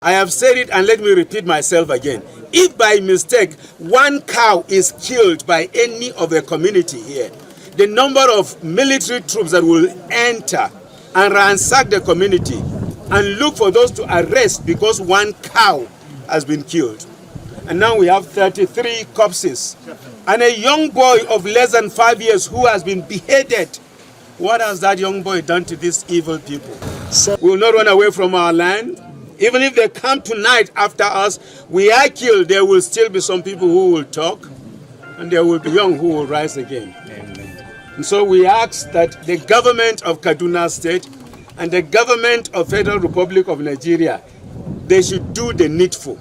I have said it and let me repeat myself again. If by mistake one cow is killed by any of the community here, the number of military troops that will enter and ransack the community and look for those to arrest because one cow has been killed. And now we have 33 corpses and a young boy of less than 5 years who has been beheaded. What has that young boy done to these evil people? We will not run away from our land. Even if they come tonight after us, we are killed, there will still be some people who will talk, and there will be young who will rise again. Amen. And so we ask that the government of Kaduna State and the government of Federal Republic of Nigeria, they should do the needful.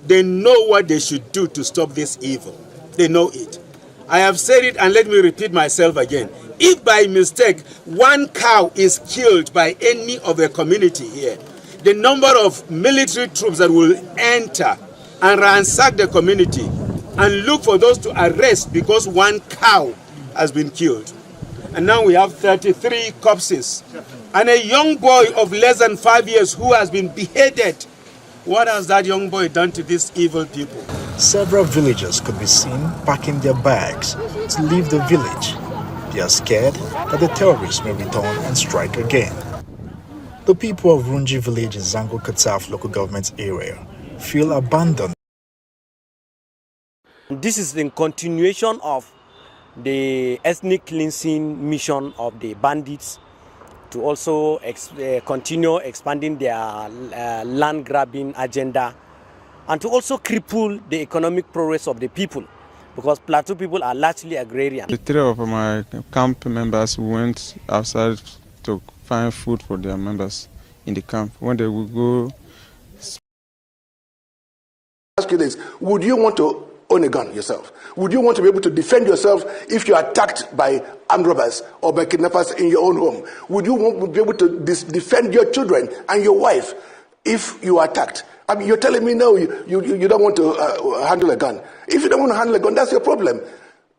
They know what they should do to stop this evil. They know it. I have said it and let me repeat myself again. If by mistake one cow is killed by any of the community here, the number of military troops that will enter and ransack the community and look for those to arrest because one cow has been killed. And now we have 33 corpses and a young boy of less than 5 years who has been beheaded. What has that young boy done to these evil people? Several villagers could be seen packing their bags to leave the village. They are scared that the terrorists may return and strike again. The people of Runji village in Zango Kataf local government area feel abandoned. This is in continuation of the ethnic cleansing mission of the bandits to also continue expanding their land grabbing agenda and to also cripple the economic progress of the people, because Plateau people are largely agrarian. The three of my camp members went outside to find food for their members in the camp. When they would go... Ask you this, would you want to own a gun yourself? Would you want to be able to defend yourself if you are attacked by armed robbers or by kidnappers in your own home? Would you want to be able to defend your children and your wife if you are attacked? I mean, you're telling me no, you don't want to handle a gun. If you don't want to handle a gun, that's your problem.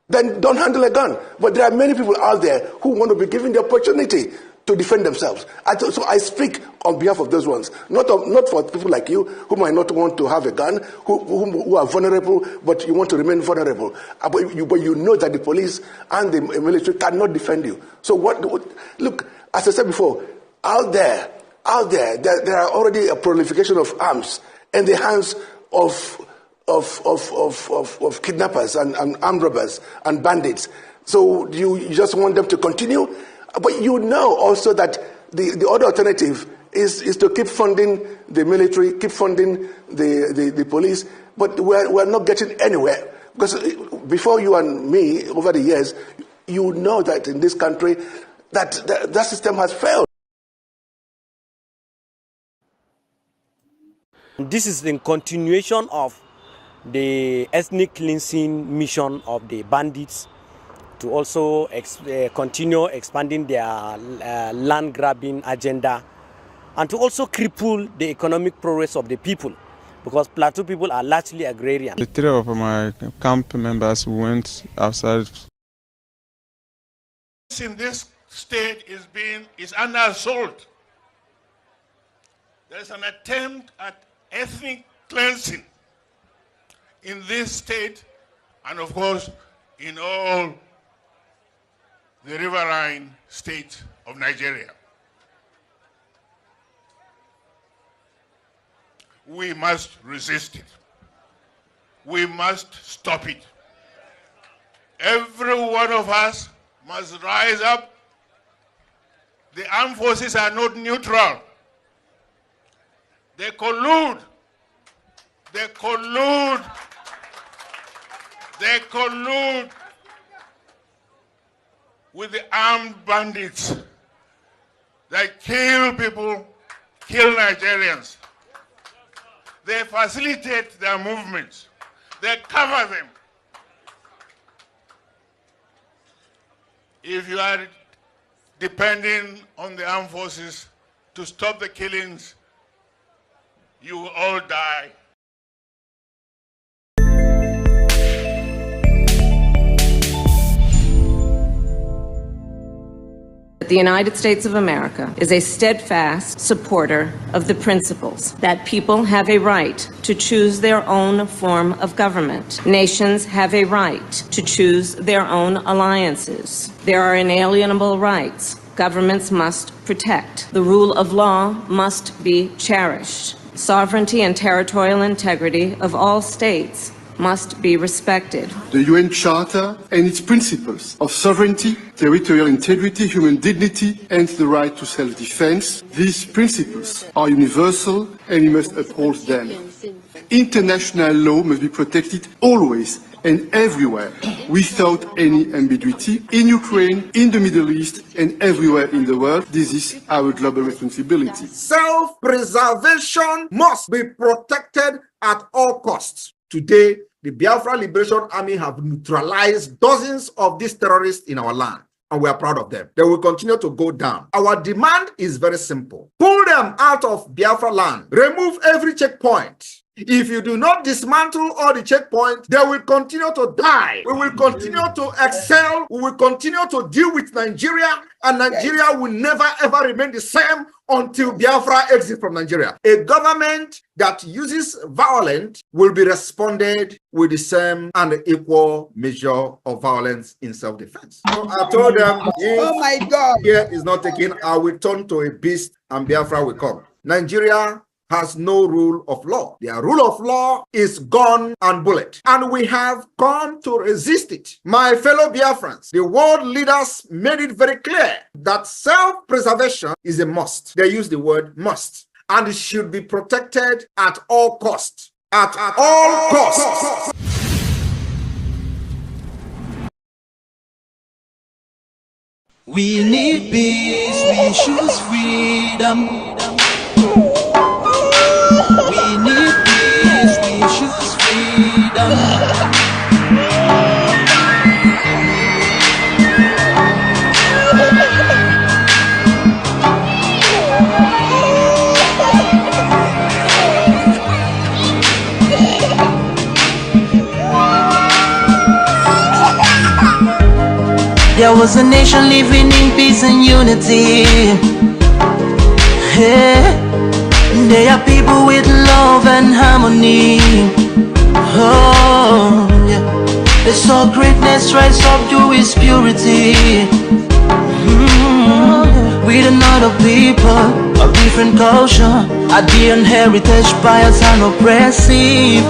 Then don't handle a gun. But there are many people out there who want to be given the opportunity to defend themselves. So I speak on behalf of those ones, not for people like you who might not want to have a gun, who are vulnerable, but you want to remain vulnerable. But you know that the police and the military cannot defend you. So look, as I said before, out there are already a proliferation of arms in the hands of kidnappers and armed robbers and bandits. So you just want them to continue? But you know also that the other alternative is to keep funding the military, keep funding the police, but we're not getting anywhere. Because before you and me, over the years, you know that in this country, that system has failed. This is in continuation of the ethnic cleansing mission of the bandits to also continue expanding their land grabbing agenda and to also cripple the economic progress of the people, because Plateau people are largely agrarian. The three of my camp members went outside. In this state is under assault. There is an attempt at ethnic cleansing in this state and of course in all the riverine state of Nigeria. We must resist it. We must stop it. Every one of us must rise up. The armed forces are not neutral. They collude. They collude. They collude with the armed bandits that kill people, kill Nigerians. They facilitate their movements. They cover them. If you are depending on the armed forces to stop the killings, you will all die. The United States of America is a steadfast supporter of the principles that people have a right to choose their own form of government. Nations have a right to choose their own alliances. There are inalienable rights governments must protect. The rule of law must be cherished. Sovereignty and territorial integrity of all states must be respected. The UN Charter and its principles of sovereignty, territorial integrity, human dignity, and the right to self-defense, these principles are universal and we must uphold them. International law must be protected always and everywhere, without any ambiguity, in Ukraine, in the Middle East, and everywhere in the world. This is our global responsibility. Self-preservation must be protected at all costs. Today, the Biafra Liberation Army have neutralized dozens of these terrorists in our land, and we are proud of them. They will continue to go down. Our demand is very simple. Pull them out of Biafra land. Remove every checkpoint. If you do not dismantle all the checkpoints, they will continue to die. We will continue to excel. We will continue to deal with Nigeria, and Nigeria will never ever remain the same until Biafra exits from Nigeria. A government that uses violence will be responded with the same and equal measure of violence in self-defense. So I told them, oh my God, here is not taken, I will turn to a beast and Biafra will come. Nigeria has no rule of law. Their rule of law is gun and bullet, and we have come to resist it. My fellow Biafrans, the world leaders made it very clear that self-preservation is a must. They use the word must, and it should be protected at all costs. At all costs. We need peace, we choose freedom. We need peace, we choose freedom. There was a nation living in peace and unity. Yeah. They are people with love and harmony. Oh, yeah. They saw greatness rise up to its purity. With another people of different culture, ideal and heritage, bias and oppressive.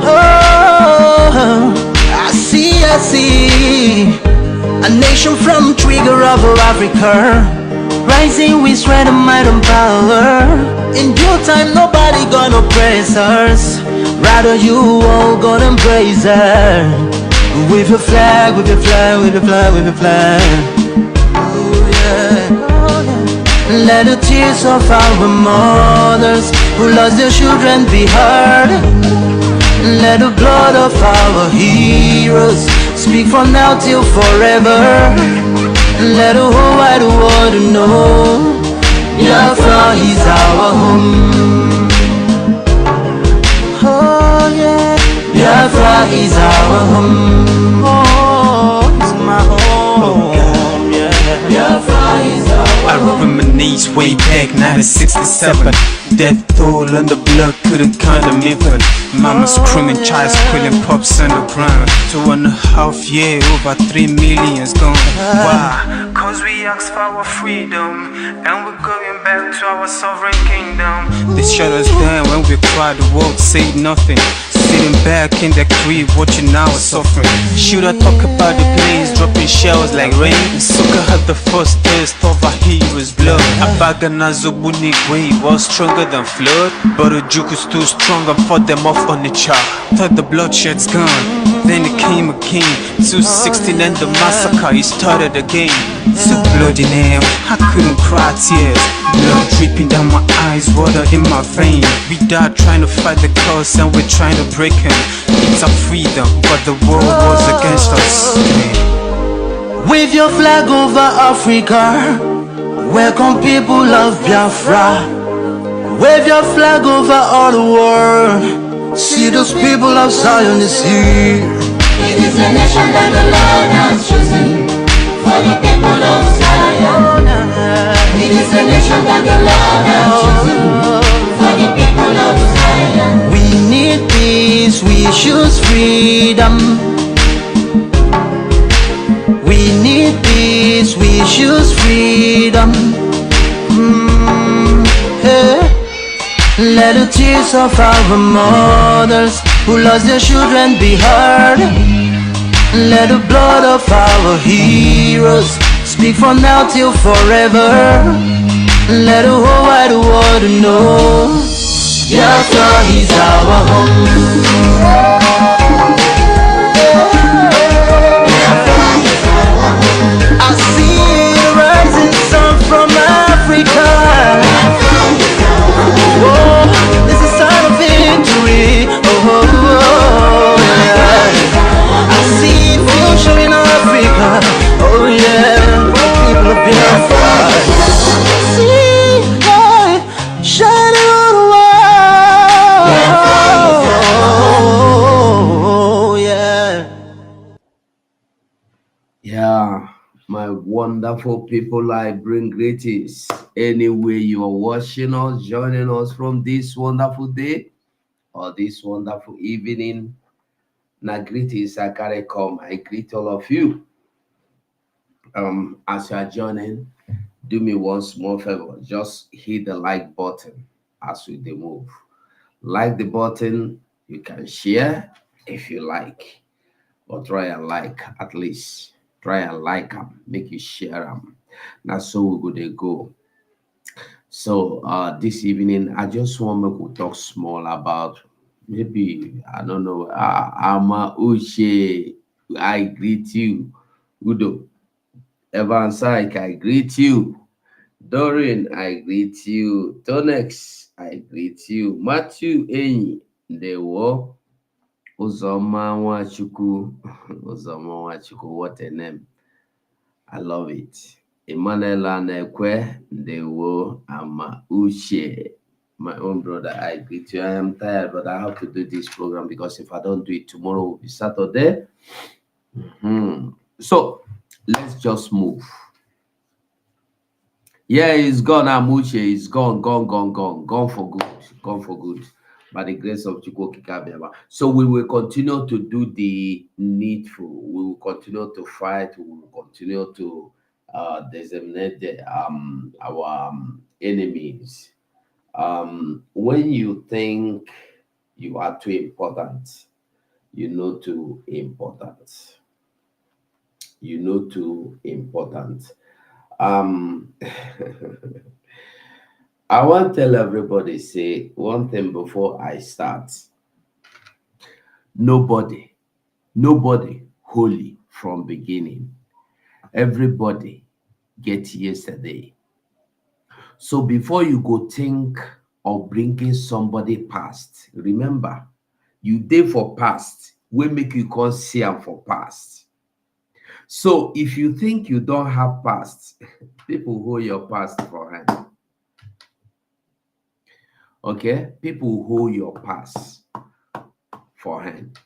Oh, I see. A nation from trigger of Africa, rising with strength and might and power. In due time, nobody gonna praise us. Rather, you all gonna embrace her. With your flag, with your flag, with your flag, with your flag. Oh yeah. Let the tears of our mothers who lost their children be heard. Let the blood of our heroes speak from now till forever. Let the whole wide world know Biafra is our home. Oh yeah, Biafra is our home. Oh, it's my home. Yeah, Biafra is our home. I reminisce way back 1967. Death toll and the blood couldn't count them even. Mama screaming, child squealing, pops on the ground. 2.5 years, over 3 million's gone. Why? Cause we asked for our freedom, and we're going back to our sovereign kingdom. They shut us down when we cried, the world said nothing. Sitting back in the crib, watching our suffering. Should I talk about the planes dropping shells like rain? Suka had the first taste of a hero's blood. Abagana Zobuni wave was stronger than flood, but the juke is too strong and fought them off on the chart. Thought the bloodshed's gone, then it came again. 216 and the massacre, it started again. So bloody name, I couldn't cry tears. Blood dripping down my eyes, water in my veins. We died trying to fight the cause and we're trying to break him. It's our freedom, but the world was against us. Wave your flag over Africa. Welcome people of Biafra. Wave your flag over all the world. See those people of Zion is here. It is a nation that the Lord has chosen for the people of Zion. It is a nation that the Lord has chosen for the people of Zion. We need peace, we choose freedom. We need peace, we choose freedom. Hey. Let the tears of our mothers who lost their children be heard. Let the blood of our heroes speak from now till forever. Let the whole wide world know Biafra is our home. I see the rising sun from Africa. Oh, this is a sign of victory. I see future in Africa. Oh yeah, people of Biafra. See light shining on the world. Oh yeah. Yeah, my wonderful people, I bring greetings anywhere you are watching us, joining us from this wonderful day or this wonderful evening. Now, greetings, I carry come. I greet all of you. As you are joining, do me one small favor. Just hit the like button as we move. Like the button, you can share if you like, but try and like at least. Try and like them, make you share them. Now, so we go. So this evening, I just want to talk small about maybe, I don't know, Ama Uche, I greet you. Udo, Evans, I greet you. Doreen, I greet you. Tonex, I greet you. Matthew, Enyi, Ndewo. Uzoma Nwachukwu. Uzoma Nwachukwu, what a name. I love it. Emmanuel Anekwe, Ndewo, Ama Uche. My own brother, I greet you. I am tired, but I have to do this program because if I don't do it, tomorrow will be Saturday. So, let's just move. Yeah, it's gone, Amuche. It's gone for good. Gone for good. By the grace of Chukwu. So we will continue to do the needful. We will continue to fight. We will continue to designate our enemies. When you think you are too important, you know too important. You know too important. I want to tell everybody, say one thing before I start. Nobody holy from beginning. Everybody get yesterday. So before you go think of bringing somebody past, remember, you did for past, we make you call see am for past. So if you think you don't have past, people hold your past for hand. Okay, people hold your past for hand.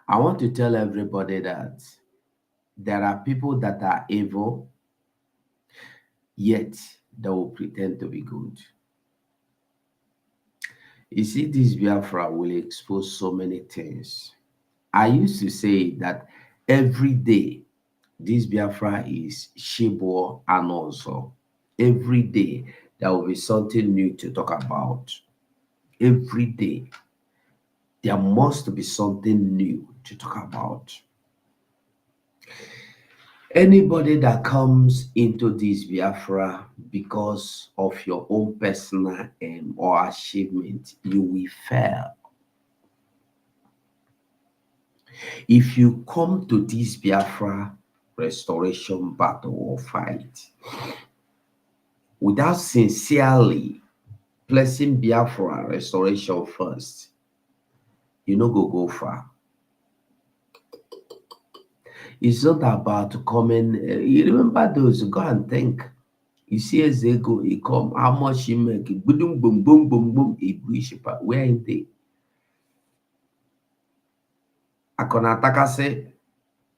I want to tell everybody that there are people that are evil, yet they will pretend to be good. You see, this Biafra will expose so many things. I used to say that every day, this Biafra is Shibo and also every day there will be something new to talk about. Every day, there must be something new to talk about. Anybody that comes into this Biafra because of your own personal aim or achievement, you will fail. If you come to this Biafra restoration battle or fight without sincerely placing Biafra restoration first, you no go far. It's not about coming. You remember those, go and think. You see as they go, he come, how much he make, boom, boom, boom, boom, boom, he wish, where ain't they? Akona Takase,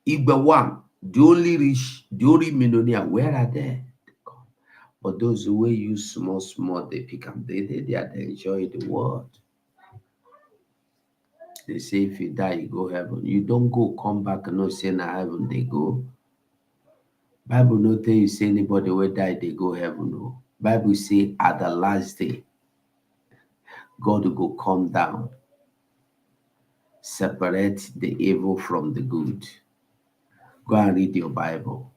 Igbe one, The only rich, the only millionaire, where are they? But those who use small, they pick up, they enjoy the world. They say if you die, you go heaven. You don't go, come back, and no say na heaven they go. Bible no tell you say anybody will die, they go heaven. No. Bible say at the last day, God will go come down, separate the evil from the good. Go and read your Bible.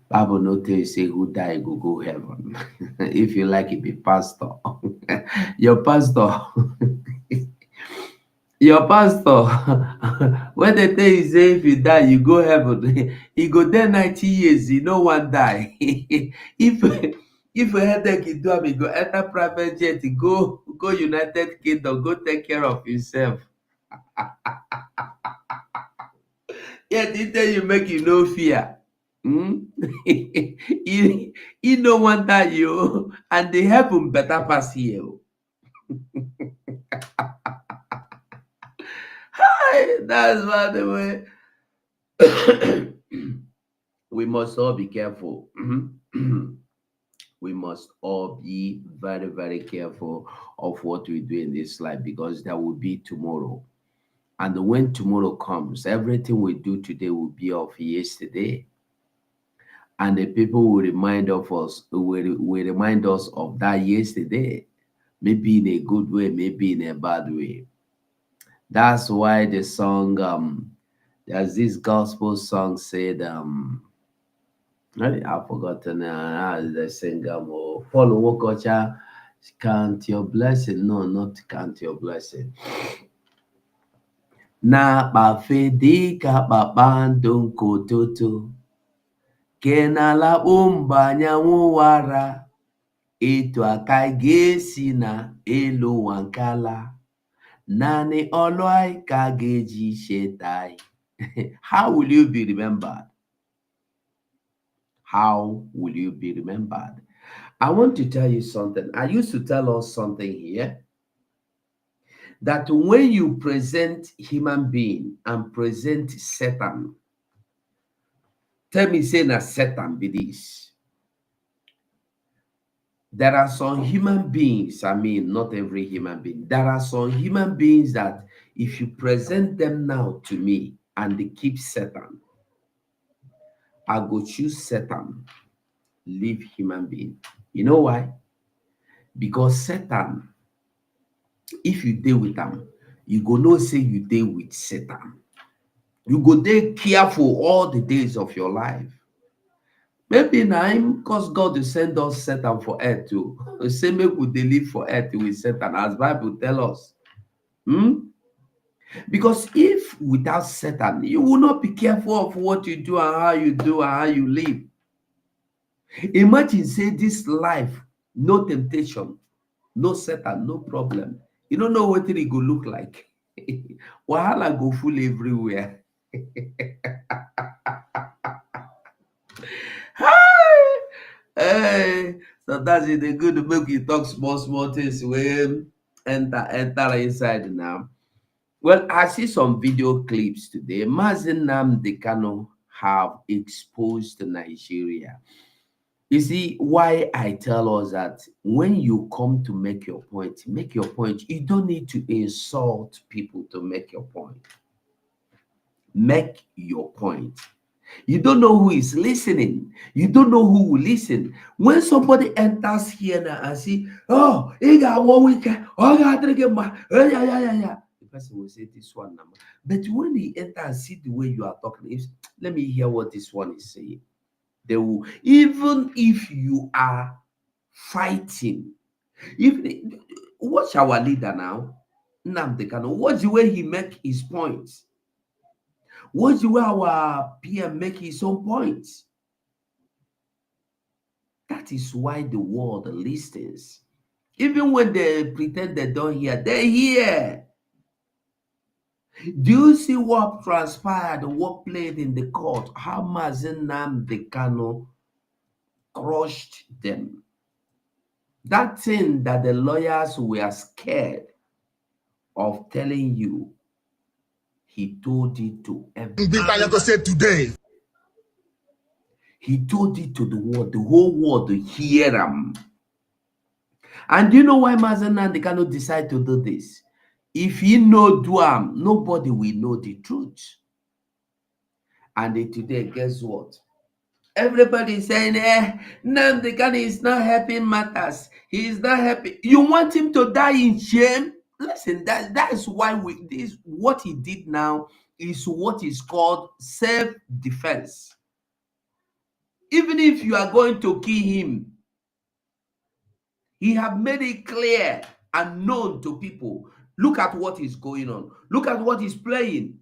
Bible no tell you say who die go heaven. If you like it, be pastor. Your pastor. Your pastor, when they tell you say if you die, you go heaven, he go there 90 years, he no one die. if a headache you do him, he go enter private jet, he go United Kingdom, go take care of himself. Yeah, they tell you make you no fear. He no one die you, and the heaven better pass you. That's by the way. We must all be careful. We must all be very, very careful of what we do in this life, because there will be tomorrow. And when tomorrow comes, everything we do today will be of yesterday. And the people will remind us of that yesterday, maybe in a good way, maybe in a bad way. That's why the song, there's this gospel song said, I've forgotten the singer, Paul Wokocha, count your blessing. No, not count your blessing. Na bafedi ka babando kototo, kenala umbanya wara, etu akagesi na elo wankala. Nani oloi kageji shetai. How will you be remembered? How will you be remembered? I want to tell you something. I used to tell us something here, that when you present human being and present Satan, tell me say na Satan be this. There are some human beings, I mean, not every human being. There are some human beings that if you present them now to me and they keep Satan, I go choose Satan, leave human being. You know why? Because Satan, if you deal with them, you go no say you deal with Satan. You go there careful all the days of your life. Maybe now, because God will send us Satan for earth too. Same way we live for earth with Satan, as Bible tell us. Because if without Satan, you will not be careful of what you do and how you do and how you live. Imagine say this life, no temptation, no Satan, no problem. You don't know what it go look like. Wahala go full everywhere. Hey, so that's it. The good to make you talk small things when enter inside now. Well, I see some video clips today. Mazi Nnamdi Kanu have exposed Nigeria. You see why I tell us that when you come to make your point. You don't need to insult people to make your point. Make your point. You don't know who is listening. You don't know who will listen. When somebody enters here now and see, oh, he got 1 week, oh, I got yeah. The person will say this one number. But when he enters and see the way you are talking, let me hear what this one is saying. They will, even if you are fighting, watch our leader now, Nnamdi Kanu. Watch the way he make his points. Watch the way our PM make his own points. That is why the world listens. Even when they pretend they don't hear, they hear. Do you see what transpired, what played in the court? How Mazi Nnamdi Kanu crushed them. That thing that the lawyers were scared of telling you, he told it to everyone. Say today. He told it to the world, the whole world to hear him. And do you know why Mazi Nnamdi Kanu decide to do this? If he no do am, nobody will know the truth. And today, guess what? Everybody is saying, Nnamdi Kanu is not helping matters. He is not happy. You want him to die in shame? Listen, that is why what he did now is what is called self-defense. Even if you are going to kill him, he have made it clear and known to people. Look at what is going on. Look at what is playing.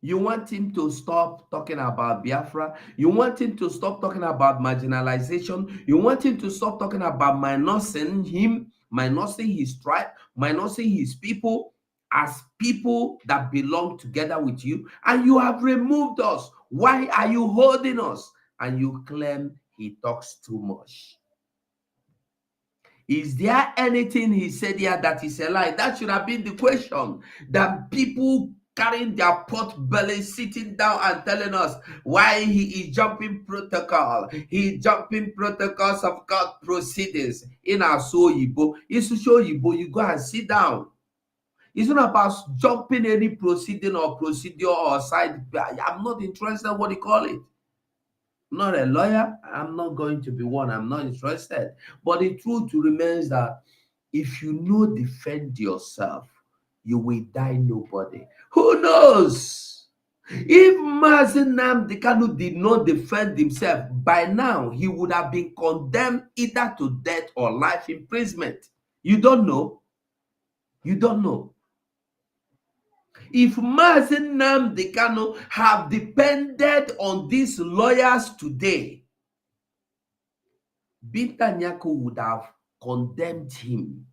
You want him to stop talking about Biafra. You want him to stop talking about marginalization. You want him to stop talking about minusing him, minusing his tribe, minusing his people as people that belong together with you. And you have removed us. Why are you holding us? And you claim he talks too much. Is there anything he said here that is a lie? That should have been the question. That people carrying their pot belly, sitting down and telling us why he is jumping protocol. He jumping protocols of court proceedings in our Soyibo. It's to show you, you go and sit down. It's not about jumping any proceeding or procedure or side. I'm not interested in what you call it. I'm not a lawyer. I'm not going to be one. I'm not interested. But the truth remains that if you no defend yourself, you will die nobody. Who knows? If Mazi Nnamdi Kanu did not defend himself, by now he would have been condemned either to death or life imprisonment. You don't know. You don't know. If Mazi Nnamdi Kanu have depended on these lawyers today, Binta Nyako would have condemned him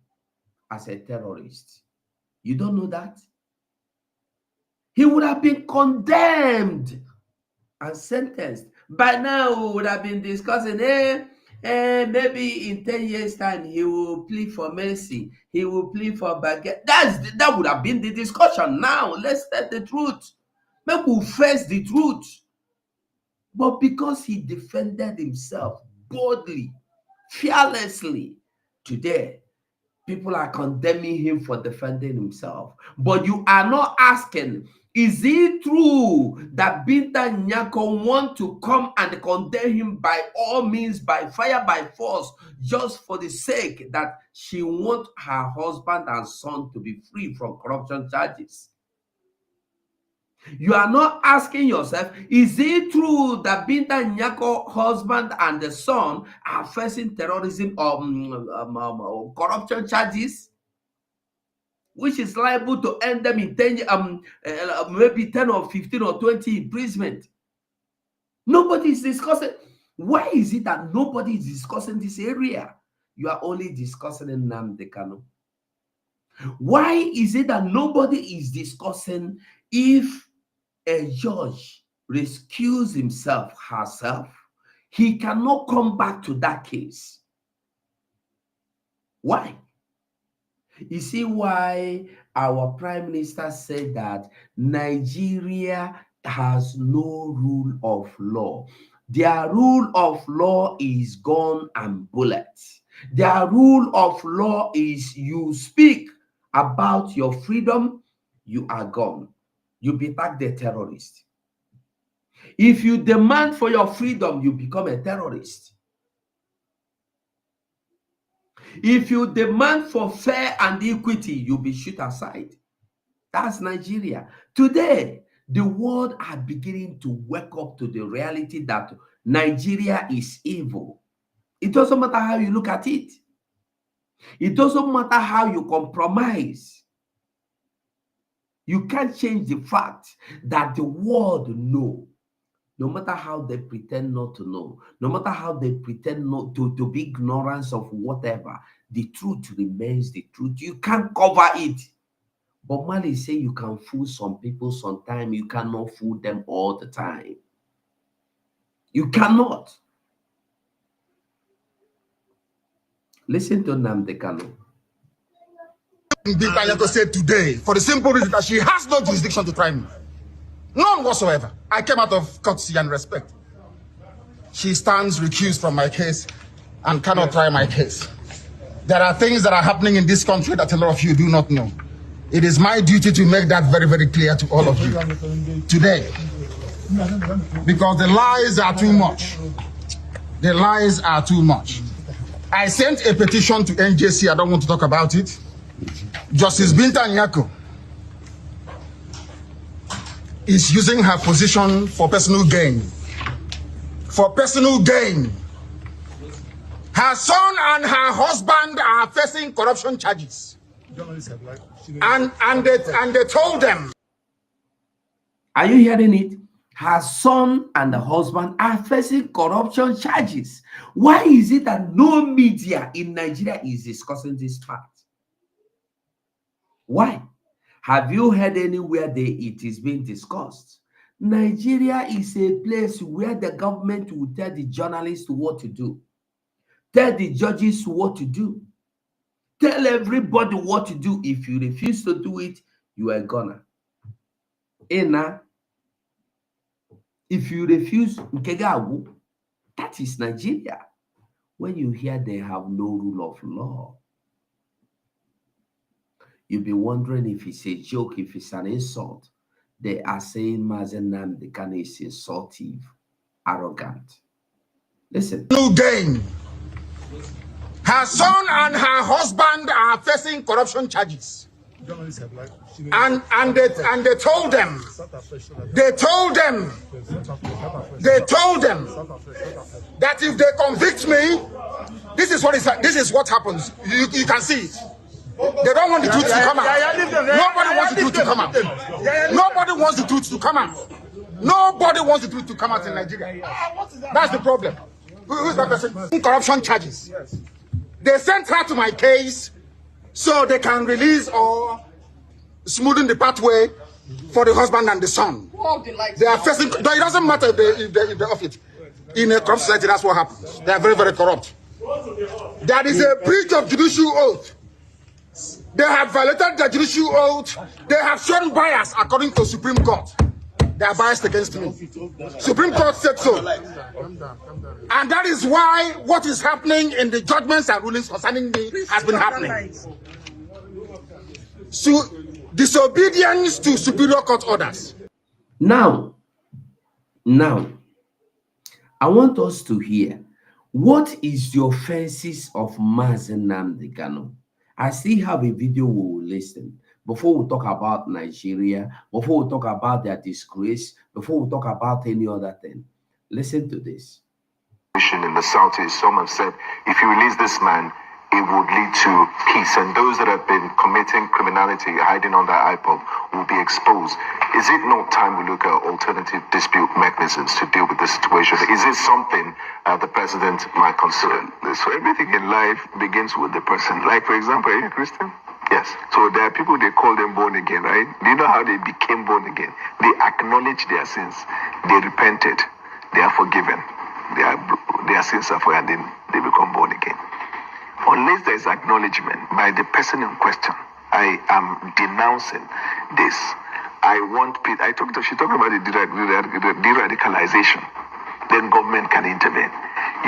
as a terrorist. You don't know that? He would have been condemned and sentenced. By now, we would have been discussing, maybe in 10 years' time, he will plead for mercy. He will plead for baguette. That would have been the discussion. Now, let's tell the truth. Maybe we'll face the truth. But because he defended himself boldly, fearlessly, today, people are condemning him for defending himself. But you are not asking, is it true that Binta Nyako want to come and condemn him by all means, by fire, by force, just for the sake that she wants her husband and son to be free from corruption charges? You are not asking yourself, is it true that Binta Nyako husband and the son are facing terrorism or corruption charges, which is liable to end them in 10, maybe 10 or 15 or 20 imprisonment? Nobody is discussing. Why is it that nobody is discussing this area? You are only discussing Nnamdi Kanu. Why is it that nobody is discussing if a judge rescues himself, herself, he cannot come back to that case? Why? You see why our prime minister said that Nigeria has no rule of law. Their rule of law is gun and bullets. Their rule of law is you speak about your freedom, you are gone. You be back the terrorist. If you demand for your freedom, you become a terrorist. If you demand for fair and equity, you be shoot aside. That's Nigeria. Today, the world are beginning to wake up to the reality that Nigeria is evil. It doesn't matter how you look at it. It doesn't matter how you compromise. You can't change the fact that the world know. No matter how they pretend not to know, no matter how they pretend not to be ignorance of whatever, the truth remains the truth. You can't cover it. But Mali say you can fool some people sometimes. You cannot fool them all the time. You cannot. Listen to Nnamdi Kanu. Binta Nyako said today, for the simple reason that she has no jurisdiction to try me. None whatsoever. I came out of courtesy and respect. She stands recused from my case and cannot try my case. There are things that are happening in this country that a lot of you do not know. It is my duty to make that very, very clear to all of you today. Because the lies are too much. The lies are too much. I sent a petition to NJC. I don't want to talk about it. Justice Binta Nyako is using her position for personal gain. For personal gain. Her son and her husband are facing corruption charges. And they told them. Are you hearing it? Her son and the husband are facing corruption charges. Why is it that no media in Nigeria is discussing this fact? Why? Have you heard anywhere that it is being discussed? Nigeria is a place where the government will tell the journalists what to do, tell the judges what to do, tell everybody what to do. If you refuse to do it, you are gonna. If you refuse, that is Nigeria. When you hear they have no rule of law, you'll be wondering if it's a joke, if it's an insult. They are saying Mazi Nnamdi Kanu is insultive, arrogant. Listen. No gain. Her son and her husband are facing corruption charges. And they told them that if they convict me, this is what happens. You can see it. They don't want the truth to come out. Nobody wants the truth to come out. Nobody wants the truth to come out. Nobody wants the truth to come out in Nigeria. That's the problem. Who's that person? Corruption charges. They sent her to my case so they can release or smoothen the pathway for the husband and the son. They are facing. It doesn't matter if they're off it. In a corrupt society, that's what happens. They are very, very corrupt. There is a breach of judicial oath. They have violated the judicial oath. They have shown bias according to Supreme Court. They are biased against me. Supreme Court said so. And that is why what is happening in the judgments and rulings concerning me has been happening. So, disobedience to superior court orders. Now, I want us to hear, what is the offenses of Mazi Nnamdi Kanu? I still have a video we will listen before we talk about Nigeria, before we talk about their disgrace, before we talk about any other thing. Listen to this. In the southeast, some have said if you release this man, it would lead to peace, and those that have been committing criminality, hiding under IPOB, will be exposed. Is it not time we look at alternative dispute mechanisms to deal with this situation? Is it something the president might consider? So everything in life begins with the person. Like, for example, are you a Christian? Yes. So there are people, they call them born again, right? Do you know how they became born again? They acknowledge their sins. They repented. They are forgiven. Their sins are forgiven, and then they become born again. Unless there is acknowledgement by the person in question, I am denouncing this. I want people. She talked about the de-radicalization. Then government can intervene.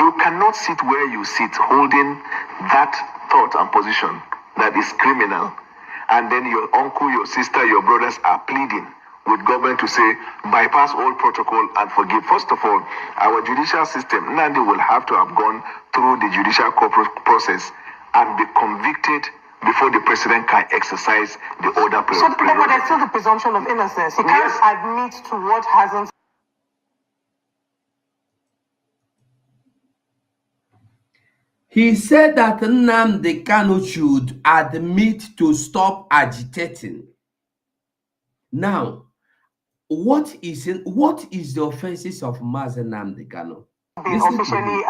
You cannot sit where you sit holding that thought and position that is criminal, and then your uncle, your sister, your brothers are pleading with government to say bypass all protocol and forgive. First of all, our judicial system, Nnamdi will have to have gone through the judicial process and be convicted before the president can exercise the order. So but there's still the presumption of innocence. He can't admit to what hasn't. He said that Nnamdi Kanu should admit to stop agitating. Now, what is the offenses of Mazi Nnamdi Kanu? Officially,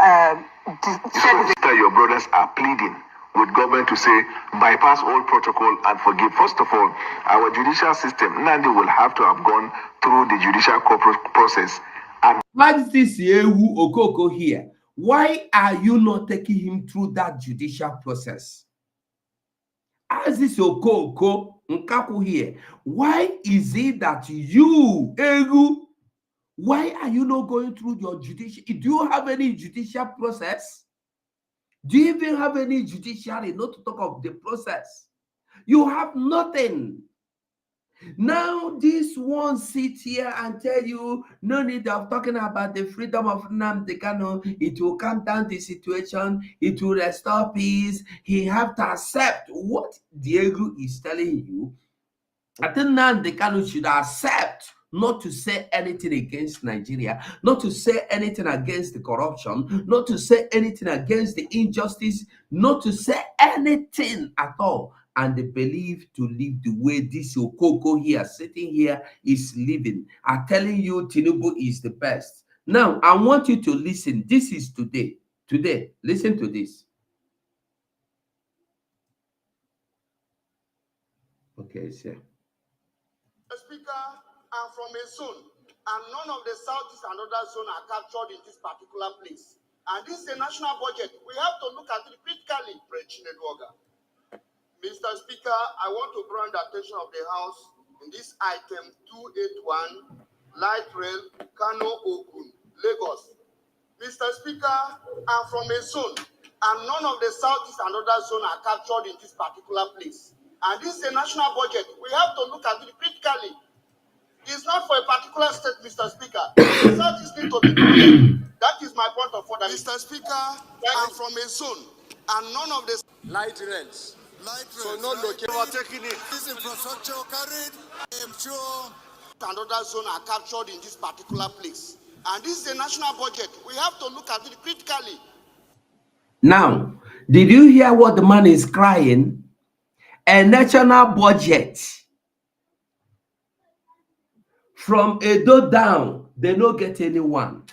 your brothers are pleading with government to say bypass all protocol and forgive. First of all, our judicial system, Nnamdi will have to have gone through the judicial process. And what is this Yehu Okoko here? Why are you not taking him through that judicial process? As this Okoko Nkaku here, why is it that you, Egu, why are you not going through your judicial? Do you have any judicial process? Do you even have any judiciary? Not to talk of the process. You have nothing. Now this one sit here and tell you no need of talking about the freedom of Nnamdi Kanu. It will calm down the situation. It will restore peace. He have to accept what Diego is telling you. I think Nnamdi Kanu should accept not to say anything against Nigeria, not to say anything against the corruption, not to say anything against the injustice, not to say anything at all. And they believe to live the way this Okoko here, sitting here, is living. I'm telling you, Tinubu is the best. Now, I want you to listen. This is today. Today, listen to this. Okay, sir. Speaker, I'm from a zone, and none of the southeast and other zone are captured in this particular place. And this is a national budget. We have to look at it critically, Mr. Speaker, I want to bring the attention of the House in this item 281, Light Rail, Kano Ogun, Lagos. Mr. Speaker, I'm from a zone, and none of the southeast and other zone are captured in this particular place. And this is a national budget. We have to look at it critically. It's not for a particular state, Mr. Speaker. The southeast need to be clear. That is my point of order. Mr. Speaker, I'm from a zone, and none of the light rails. So no location. We are taking it. This infrastructure carried, I am sure. And other zone are captured in this particular place. And this is a national budget. We have to look at it critically. Now, did you hear what the man is crying? A national budget. From Edo down, they don't get anyone.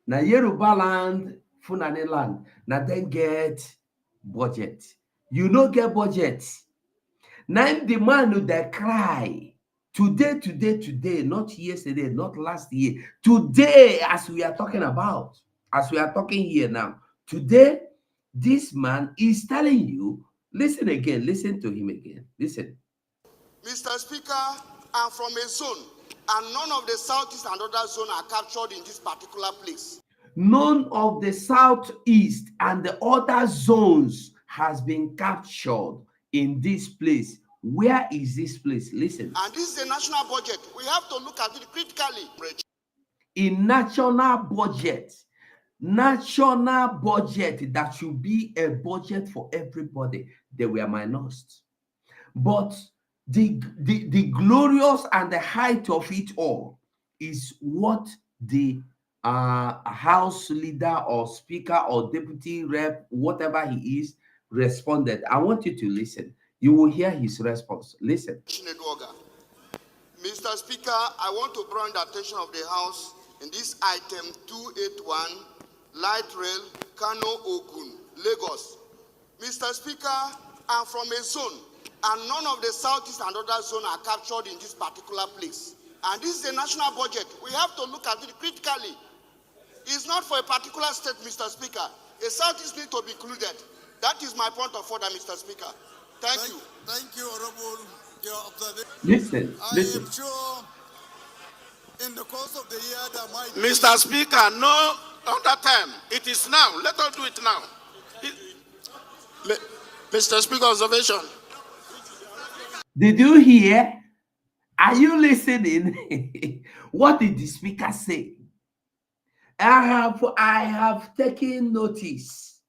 Now Yoruba land, Funani land, now they get budget. You no get budget. Now the man who they cry today, not yesterday, not last year. Today, as we are talking about, as we are talking here now, today, this man is telling you, listen again, listen to him again, listen. Mr. Speaker, I'm from a zone, and none of the southeast and other zone are captured in this particular place. None of the southeast and the other zones has been captured in this place. Where is this place? Listen. And this is a national budget. We have to look at it critically. In national budget that should be a budget for everybody, they were minused. But the glorious and the height of it all is what the House leader or speaker or deputy rep, whatever he is, responded. I want you to listen. You will hear his response. Listen. Mr. Speaker, I want to bring the attention of the House in this item 281, Light Rail, Kano Ogun, Lagos. Mr. Speaker, I'm from a zone, and none of the southeast and other zone are captured in this particular place. And this is a national budget. We have to look at it critically. It's not for a particular state, Mr. Speaker. A southeast need to be included. That is my point of order, Mr. Speaker. Thank you. Thank you, Honorable. Your observation. Listen. I am sure in the course of the year there might be... Mr. Speaker, no under time. It is now. Let us do it now. Mr. Speaker, observation. Did you hear? Are you listening? What did the speaker say? I have taken notice.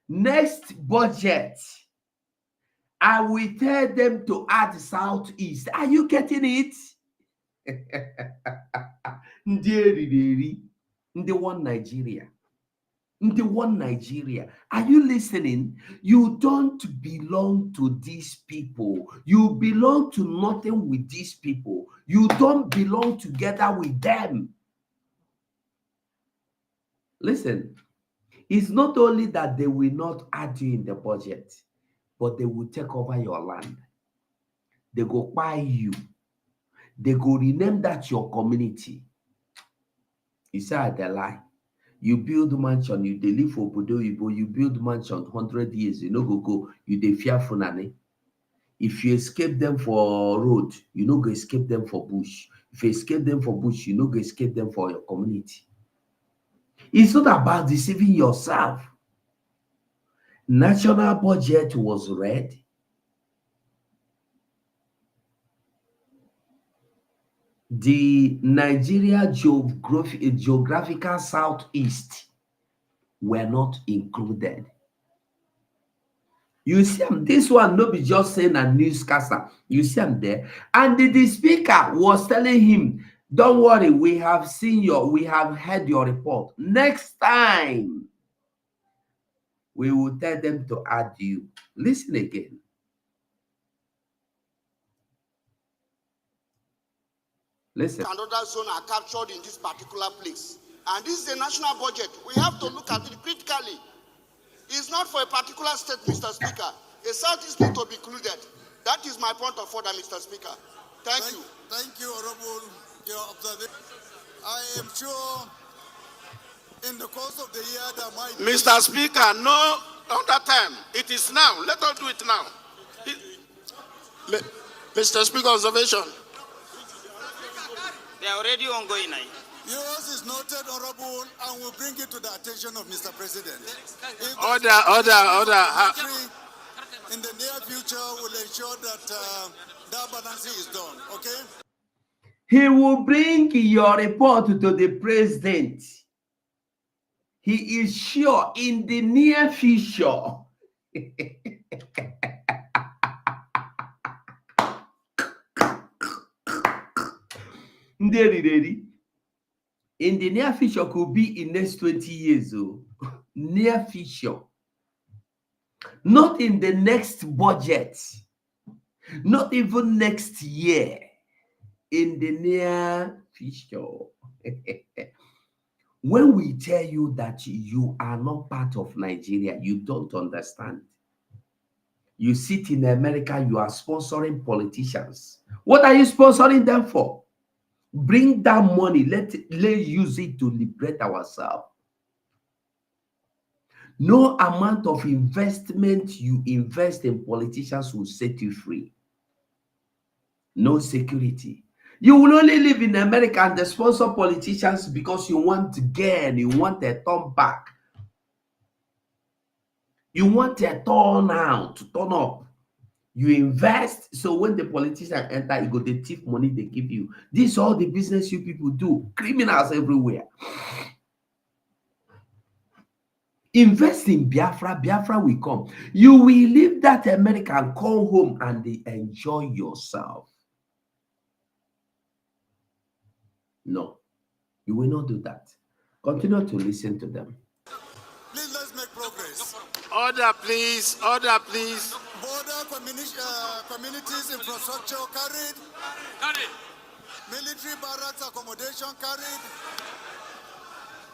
Next budget, I will tell them to add southeast. Are you getting it? The one Nigeria. The one Nigeria. Are you listening? You don't belong to these people. You belong to nothing with these people. You don't belong together with them. Listen, it's not only that they will not add you in the budget, but they will take over your land. They go buy you. They go rename that your community. It's a lie. You build mansion, you dey live for Obodo Ibo, you build mansion 100 years, you no go, you dey fear Funani. If you escape them for road, you no go escape them for bush. If you escape them for bush, you no go escape them for your community. It's not about deceiving yourself. National budget was read. The Nigeria geographical southeast were not included. You see them, this one no be just saying a newscaster. You see them there. And the speaker was telling him, don't worry, we have heard your report. Next time, we will tell them to add you. Listen again. Listen. Another zone are captured in this particular place. And this is a national budget. We have to look at it critically. It's not for a particular state, Mr. Speaker. A southeast need to be included. That is my point of order, Mr. Speaker. Thank you. Thank you, Honorable. Your observation. I am sure in the course of the year there might be... Mr. Speaker, no other time. It is now. Let us do it now. Mr. Speaker, observation. They are already ongoing now. Yours is noted, Honorable, and we'll bring it to the attention of Mr. President. Order. In the near future, we'll ensure that that balancing is done, okay? He will bring your report to the president. He is sure in the near future. In the near future could be in next 20 years. Near future. Not in the next budget. Not even next year. In the near future. When we tell you that you are not part of Nigeria, you don't understand. You sit in America, you are sponsoring politicians. What are you sponsoring them for? Bring that money, let's use it to liberate ourselves. No amount of investment you invest in politicians will set you free. No security. You will only live in America and sponsor politicians because you want to gain, you want a turn back. You want a turn out, to turn up. You invest, so when the politician enter, you go the thief money they give you. This is all the business you people do. Criminals everywhere. Invest in Biafra. Biafra will come. You will leave that America and come home and enjoy yourself. No, you will not do that. Continue to listen to them. Please, let's make progress. Order, please. Order, please. Border communities infrastructure carried. Military barracks accommodation carried.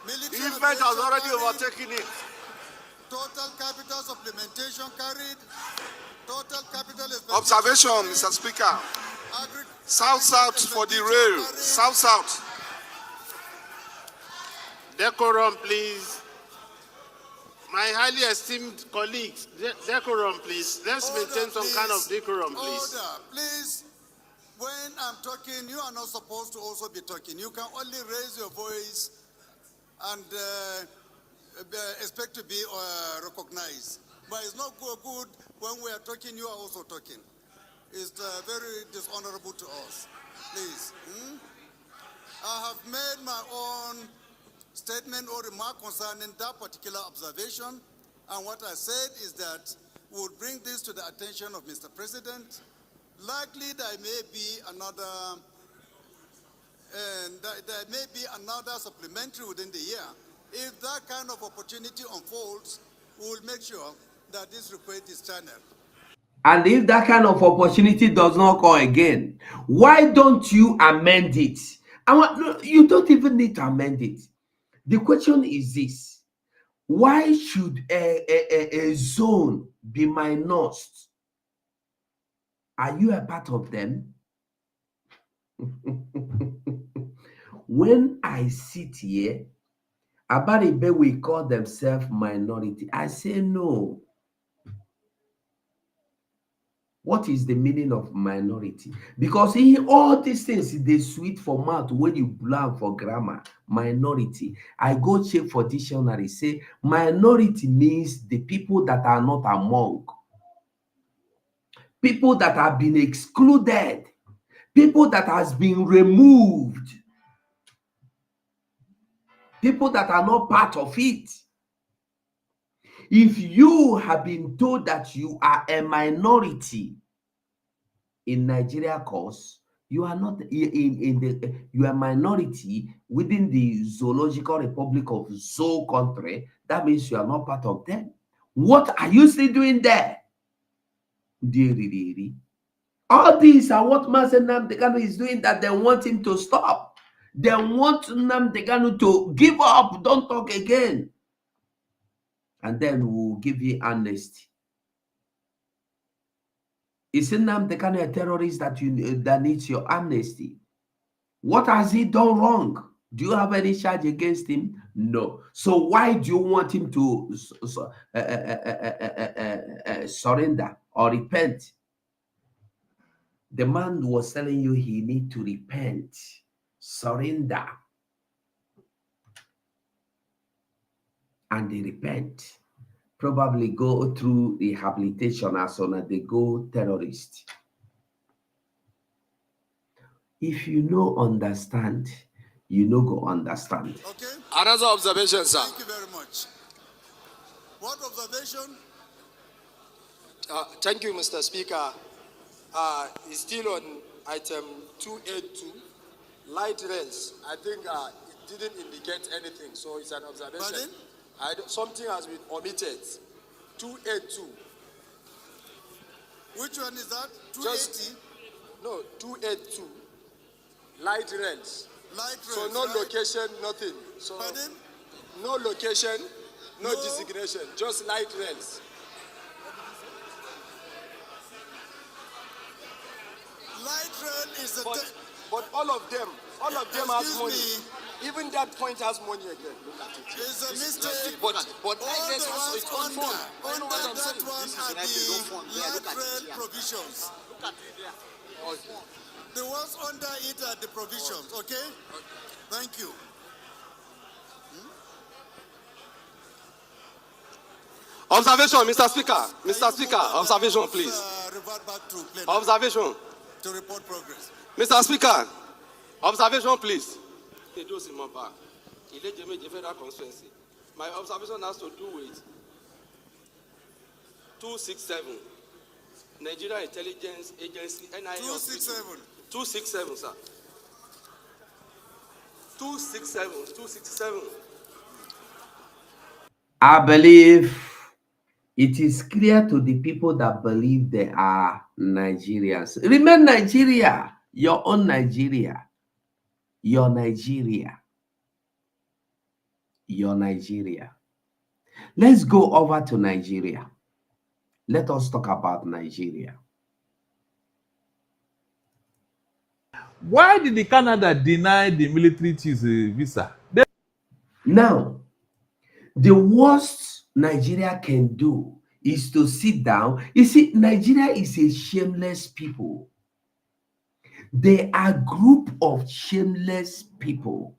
Military Defense has already overtaken it. Total capital supplementation carried. Total capital Observation, Mr. Speaker. South for the rail. South. Decorum, please. My highly esteemed colleagues, decorum, please. Let's maintain some kind of decorum, please. Order, please. When I'm talking, you are not supposed to also be talking. You can only raise your voice and expect to be recognized. But it's not good when we are talking, you are also talking. It's very dishonorable to us. Please. I have made my own statement or remark concerning that particular observation, and what I said is that we would bring this to the attention of Mr. President. Likely there may be another supplementary within the year. If that kind of opportunity unfolds, we will make sure that this request is channeled. And if that kind of opportunity does not come again, why don't you amend it? You don't even need to amend it. The question is this: why should a zone be minused? Are you a part of them? When I sit here, Abaribe will call themselves minority. I say no. What is the meaning of minority? Because in all these things, they sweet for mouth when you blank for grammar. Minority. I go check for dictionary. Say minority means the people that are not among. People that have been excluded. People that has been removed. People that are not part of it. If you have been told that you are a minority in Nigeria cause, you are not you are a minority within the zoological republic of Zoo country. That means you are not part of them. What are you still doing there? All these are what Mazi Nnamdi Kanu is doing that they want him to stop. They want Nnamdi Kanu to give up, don't talk again. And then we'll give you amnesty. Is Nnamdi Kanu a terrorist that needs your amnesty? What has he done wrong? Do you have any charge against him? No. So why do you want him to surrender or repent? The man was telling you he need to repent, surrender, and they repent. Probably go through rehabilitation as soon as they go terrorist. If you no understand, you no go understand. Okay. Another observation, sir. Thank you very much. What observation? Thank you, Mr. Speaker. It's still on item 282, light rails. I think it didn't indicate anything, so it's an observation. Something has been omitted. 282. Which one is that? 280? No, 282. Light rails. Light rails. So no location, nothing. So Pardon? no location, no designation, just light rails. Light rail is a... But all of them has money. Even that point has money again. Look at it. It's a mistake. But all the ones under that one are the light rail provisions. Look at it there. Okay. The ones under it are the provisions, okay? Thank you. Observation, Mr. Speaker. Mr. Speaker, observation, please. Revert back to plenary. Observation. To report progress. Mr. Speaker, observation, please. My observation has to do with 267. Nigerian Intelligence Agency, NIA. 267. 267, sir. 267. I believe it is clear to the people that believe they are Nigerians. Remember Nigeria, your own Nigeria. Your Nigeria. Your Nigeria. Let's go over to Nigeria. Let us talk about Nigeria. Why did the Canada deny the military chiefs a visa? Now, the worst Nigeria can do is to sit down. You see, Nigeria is a shameless people. They are a group of shameless people.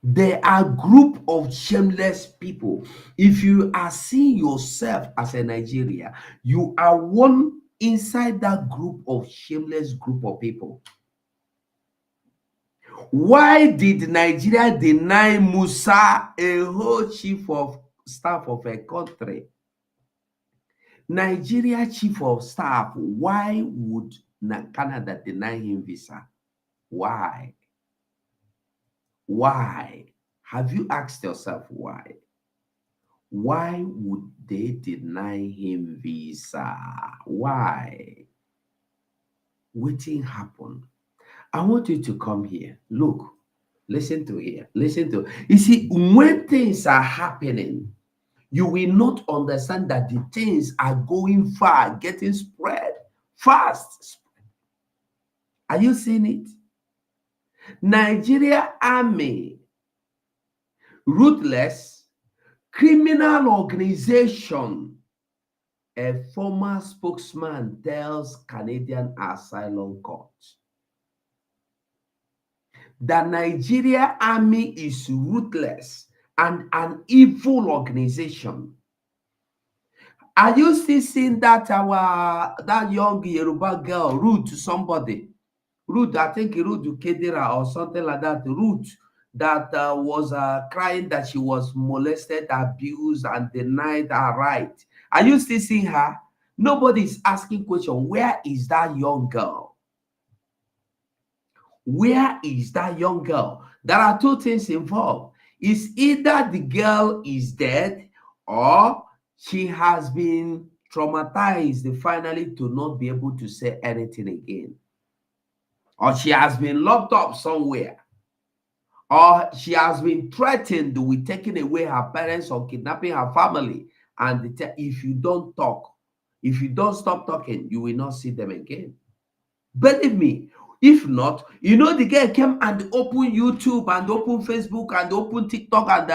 They are a group of shameless people. If you are seeing yourself as a Nigeria, you are one inside that group of shameless group of people. Why did Nigeria deny Musa, a whole chief of staff of a country? Nigeria chief of staff, why would Canada deny him visa? Why? Why? Have you asked yourself why? Why would they deny him visa? Why? Waiting happen. I want you to come here. Look, listen to here. Listen to. You see, when things are happening, you will not understand that the things are going far, getting spread fast. Are you seeing it? Nigerian Army, Ruthless, criminal organization. A former spokesman tells Canadian Asylum Court that Nigerian Army is ruthless and an evil organization. Are you still seeing that that young Yoruba girl rude to somebody? Rude, I think rude to Kedira or something like that. Rude that was crying that she was molested, abused, and denied her right. Are you still seeing her? Nobody is asking question. Where is that young girl? Where is that young girl? There are two things involved. It's either the girl is dead or she has been traumatized finally to not be able to say anything again. Or she has been locked up somewhere. Or she has been threatened with taking away her parents or kidnapping her family. And if you don't talk, if you don't stop talking, you will not see them again. Believe me. If not, you know, the girl came and opened YouTube and opened Facebook and opened TikTok and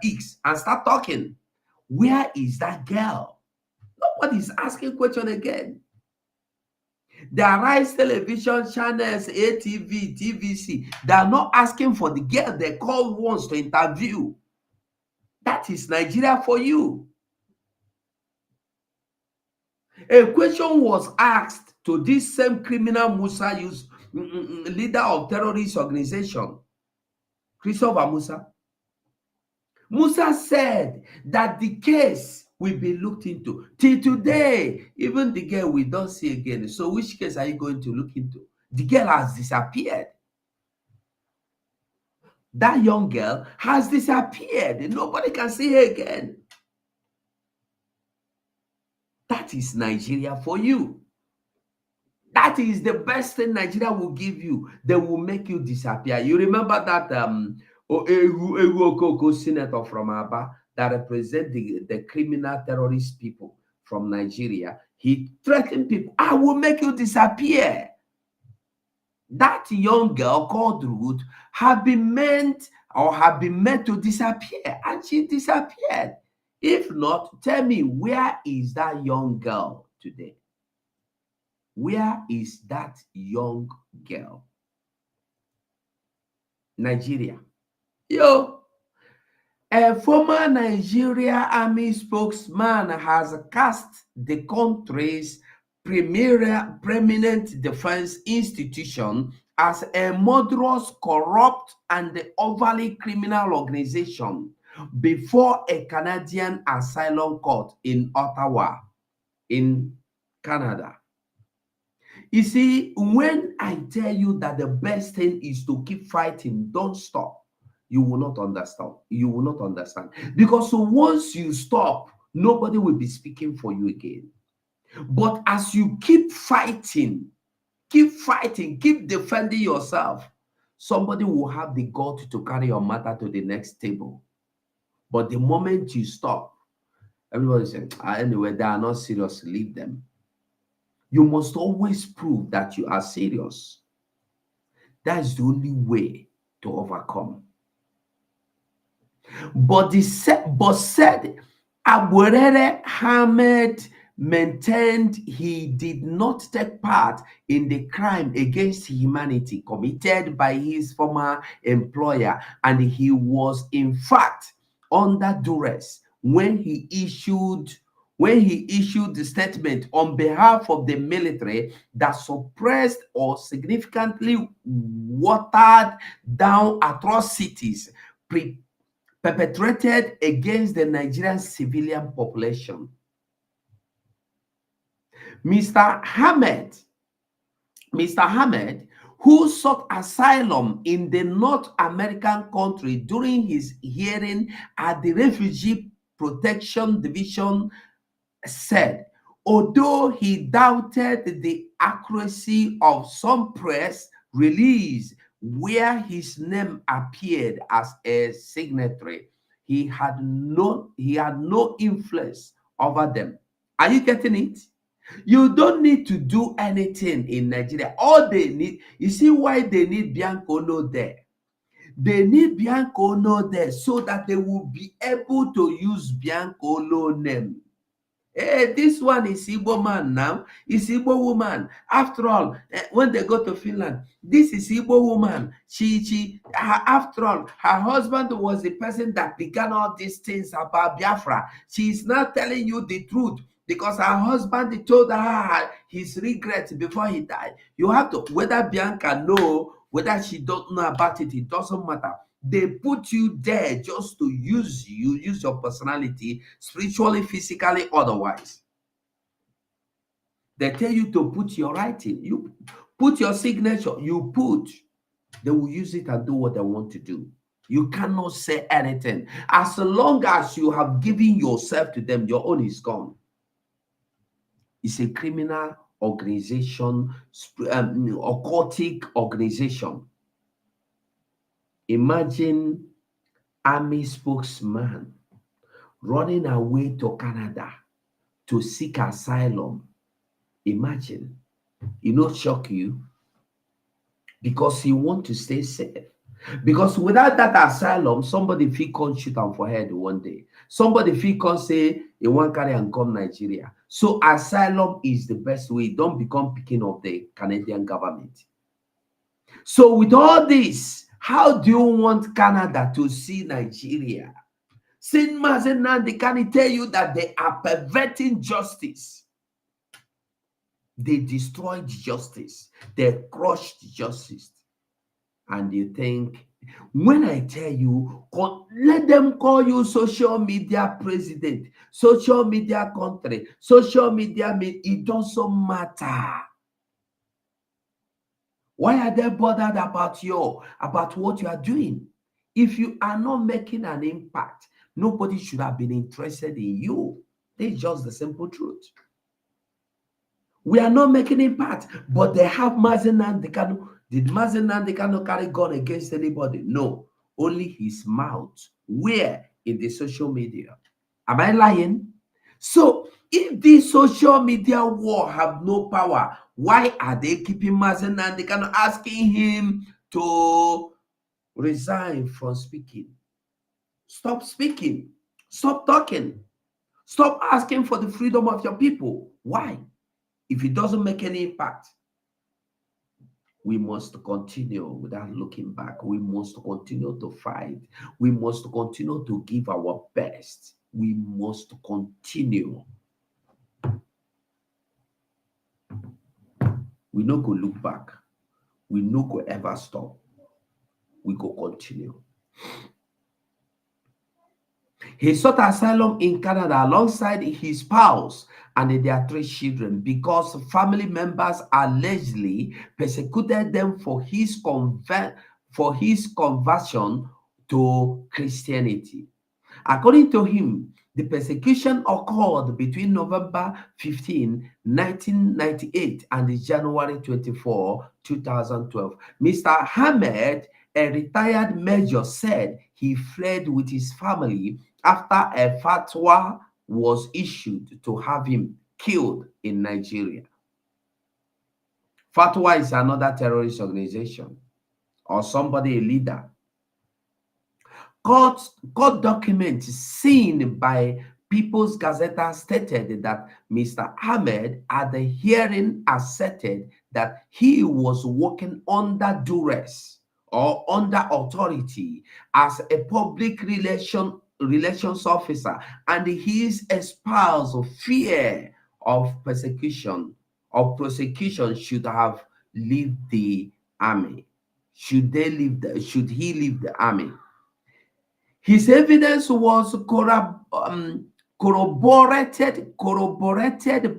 X and start talking. Where is that girl? Nobody's asking question again. The Arise television channels, ATV, TVC, they are not asking for the girl they called once to interview. That is Nigeria for you. A question was asked to this same criminal Musa, leader of terrorist organization, Christopher Musa. Musa said that the case will be looked into. Till today, even the girl we don't see again. So which case are you going to look into? The girl has disappeared. That young girl has disappeared. Nobody can see her again. That is Nigeria for you. That is the best thing Nigeria will give you. They will make you disappear. You remember that senator from Aba that represent the criminal terrorist people from Nigeria? He threatened people, I will make you disappear. That young girl called Ruth had been meant to disappear, and she disappeared. If not, tell me, where is that young girl today? Where is that young girl? Nigeria. Yo, a former Nigerian Army spokesman has cast the country's preeminent defense institution as a murderous, corrupt, and overly criminal organization before a Canadian Asylum Court in Ottawa, in Canada. You see, when I tell you that the best thing is to keep fighting, don't stop, you will not understand. You will not understand. Because once you stop, nobody will be speaking for you again. But as you keep fighting, keep defending yourself, somebody will have the gut to carry your matter to the next table. But the moment you stop, everybody says, anyway, they are not serious, leave them. You must always prove that you are serious. That is the only way to overcome. But said Aburere Ahmed maintained he did not take part in the crime against humanity committed by his former employer, and he was in fact under duress when he issued the statement on behalf of the military that suppressed or significantly watered down atrocities perpetrated against the Nigerian civilian population. Mr. Ahmed, who sought asylum in the North American country during his hearing at the Refugee Protection Division, said, although he doubted the accuracy of some press release where his name appeared as a signatory, he had no influence over them. Are you getting it? You don't need to do anything in Nigeria. All they need, you see why they need Bianco no there? They need Bianco no there so that they will be able to use Bianco no name. Hey, this one is Igbo man now. It's Igbo woman. After all, when they go to Finland, this is Igbo woman. After all, her husband was the person that began all these things about Biafra. She is now telling you the truth because her husband told her his regret before he died. You have to, whether Bianca know, whether she don't know about it, it doesn't matter. They put you there just to use you, use your personality, spiritually, physically, otherwise. They tell you to put your writing, you put your signature, you put, they will use it and do what they want to do. You cannot say anything. As long as you have given yourself to them, your own is gone. It's a criminal organization, occultic organization. Imagine army spokesman running away to Canada to seek asylum. Imagine. It not shock you because he want to stay safe. Because without that asylum, somebody feel can shoot him for head one day. Somebody feel can say he want carry and come Nigeria. So asylum is the best way. Don't become picking of the Canadian government. So with all this, how do you want Canada to see Nigeria? Since Mazi Nnamdi Kanu tell you that they are perverting justice. They destroyed justice. They crushed justice. And you think, when I tell you, let them call you social media president, social media country, social media, it doesn't matter. Why are they bothered about what you are doing? If you are not making an impact, nobody should have been interested in you. It's just the simple truth. We are not making impact, but they have Mazi Nnamdi Kanu. Did Mazi Nnamdi Kanu carry gun against anybody? No, only his mouth. Where? In the social media. Am I lying? So, if the social media war have no power, why are they keeping Mazi Nnamdi Kanu, asking him to resign from speaking? Stop speaking. Stop talking. Stop asking for the freedom of your people. Why? If it doesn't make any impact, we must continue without looking back. We must continue to fight. We must continue to give our best. We must continue. We no go look back. We no go ever stop. We go continue. He sought asylum in Canada alongside his spouse and their 3 children because family members allegedly persecuted them for his conversion to Christianity. According to him, the persecution occurred between November 15, 1998 and January 24, 2012. Mr. Ahmed, a retired major, said he fled with his family after a fatwa was issued to have him killed in Nigeria. Fatwa is another terrorist organization or somebody, a leader. Court documents seen by People's Gazette stated that Mr. Ahmed at the hearing asserted that he was working under duress or under authority as a public relations officer, and his espoused fear of persecution or prosecution should have left the army. Should he leave the army? His evidence was corroborated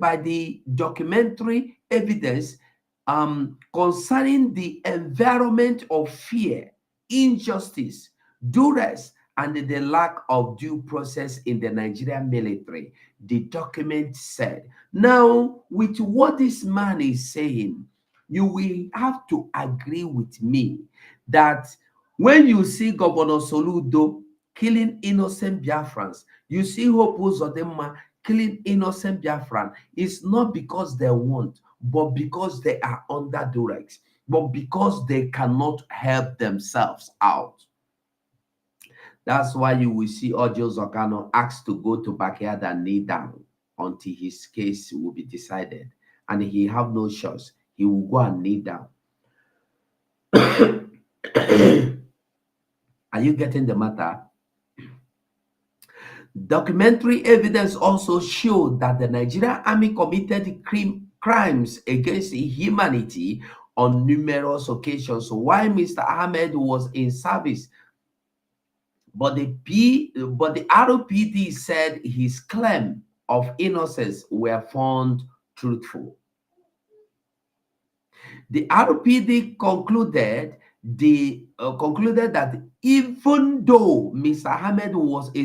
by the documentary evidence concerning the environment of fear, injustice, duress, and the lack of due process in the Nigerian military, the document said. Now, with what this man is saying, you will have to agree with me that when you see Governor Soludo killing innocent Biafrans, you see Hope Uzodinma killing innocent Biafran, it's not because they want, but because they are under duress. but because they cannot help themselves out. That's why you will see Ojo Zokano asked to go to backyard and kneel down until his case will be decided. And he have no choice. He will go and kneel down. Are you getting the matter? Documentary evidence also showed that the Nigerian Army committed crimes against humanity on numerous occasions while Mr. Ahmed was in service. But the ROPD said his claim of innocence were found truthful. The ROPD concluded that even though Mr. Ahmed was a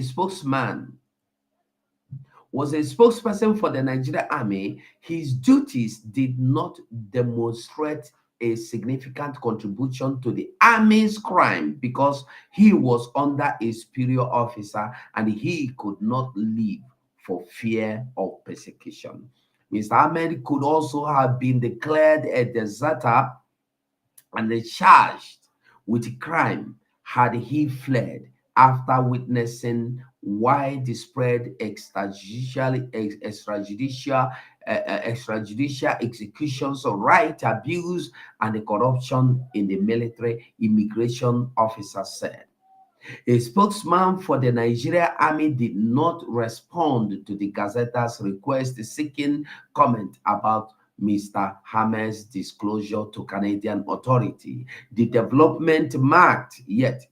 spokesperson for the Nigerian Army, his duties did not demonstrate a significant contribution to the Army's crime because he was under a superior officer and he could not leave for fear of persecution. Mr. Ahmed could also have been declared a deserter and charged with crime had he fled after witnessing widespread extrajudicial executions of right abuse and the corruption in the military, immigration officer said. A spokesman for the Nigerian Army did not respond to the Gazette's request seeking comment about Mr. Ahmed's disclosure to Canadian authority. The development marked, yet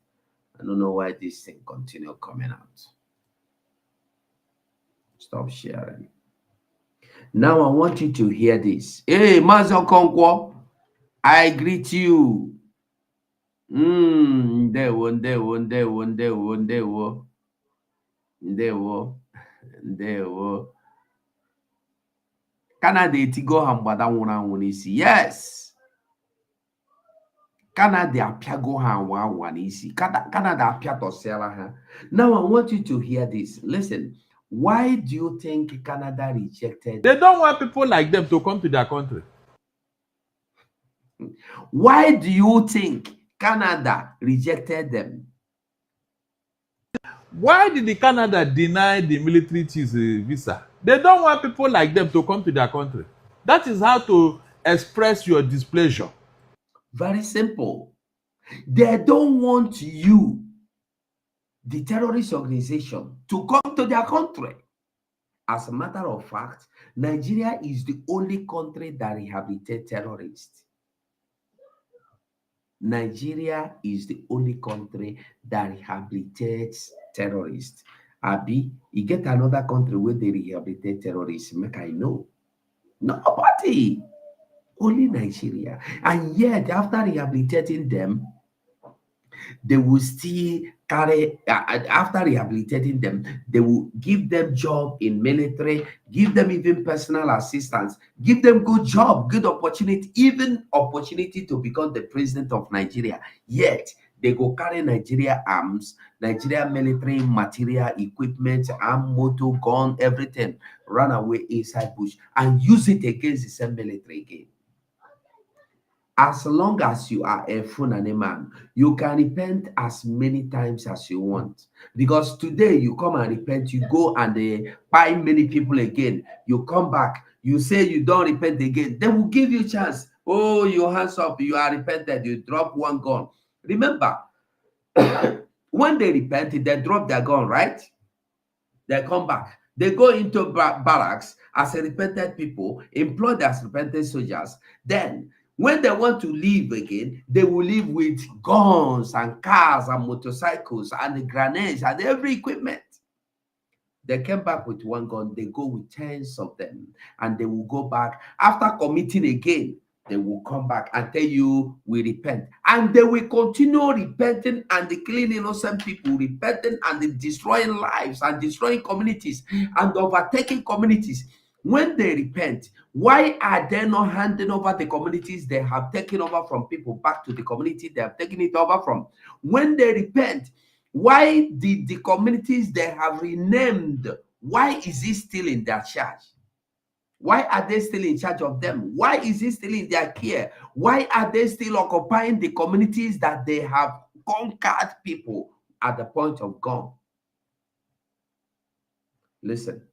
I don't know why this thing continue coming out. Stop sharing. Now I want you to hear this. Hey, Mazi Okonkwo, I greet you. Ndewo. Canada etigo ha mgbada nwụrụ anwụ n'isi. Yes. Canada apiago ha anwa n'isi. Canada apiatosiala ha. Now I want you to hear this. Listen. Why do you think Canada rejected? They don't want people like them to come to their country. Why do you think Canada rejected them? Why did the Canada deny the military chiefs a visa? They don't want people like them to come to their country. That is how to express your displeasure. Very simple. They don't want you, the terrorist organization, to come to their country. As a matter of fact, Nigeria is the only country that rehabilitates terrorists. Nigeria is the only country that rehabilitates terrorists. Abi, you get another country where they rehabilitate terrorists, make I know. Nobody. Only Nigeria. And yet, after rehabilitating them, they will still carry, after rehabilitating them, they will give them job in military, give them even personal assistance, give them good job, good opportunity, even opportunity to become the president of Nigeria. Yet, they go carry Nigeria arms, Nigeria military material, equipment, arm, motor, gun, everything, run away inside bush and use it against the same military again. As long as you are a Funani man, you can repent as many times as you want. Because today you come and repent, you go and buy many people again. You come back, you say you don't repent again. They will give you a chance. Oh, your hands up, you are repented, you drop one gun. Remember, when they repent, they drop their gun, right? They come back. They go into barracks as a repented people, employed as repented soldiers. Then, when they want to leave again, they will leave with guns and cars and motorcycles and grenades and every equipment. They came back with one gun, they go with tens of them, and they will go back. After committing again, they will come back and tell you, we repent. And they will continue repenting and killing innocent people, repenting and destroying lives and destroying communities and overtaking communities. When they repent, why are they not handing over the communities they have taken over from people back to the community they have taken it over from? When they repent, why did the communities they have renamed, why is it still in their charge? Why are they still in charge of them? Why is he still in their care? Why are they still occupying the communities that they have conquered people at the point of gun? Listen.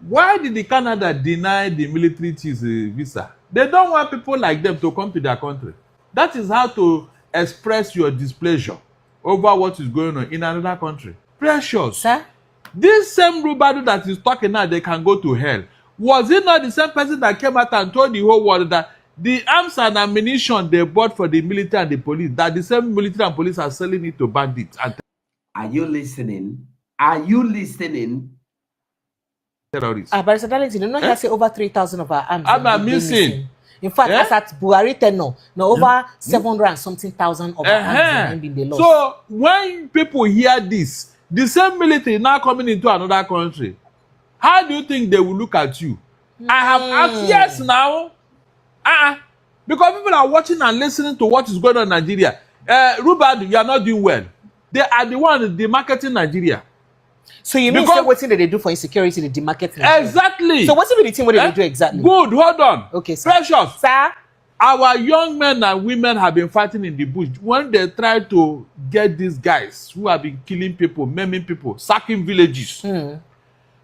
Why did the Canada deny the military chiefs a visa? They don't want people like them to come to their country. That is how to express your displeasure over what is going on in another country. Precious. Sir? This same Rubadu that is talking now, they can go to hell. Was it not the same person that came out and told the whole world that the arms and ammunition they bought for the military and the police, that the same military and police are selling it to bandits? Are you listening? Are you listening? Terrorists. But Darlington, you know, he say over 3,000 of our arms. I'm missing. In fact, as at Buhari tenure, now over 700 and something thousand of our arms have been lost. So when people hear this, the same military now coming into another country, how do you think they will look at you? I have asked yes now. Because people are watching and listening to what is going on in Nigeria. Rubadu, you are not doing well. They are the one the marketing Nigeria. So you mean what thing that they do for insecurity, the demarket Nigeria? Exactly. So what's the thing what they do exactly? Good, hold on. Okay, sir. Precious. Sir? Our young men and women have been fighting in the bush when they try to get these guys who have been killing people, maiming people, sacking villages.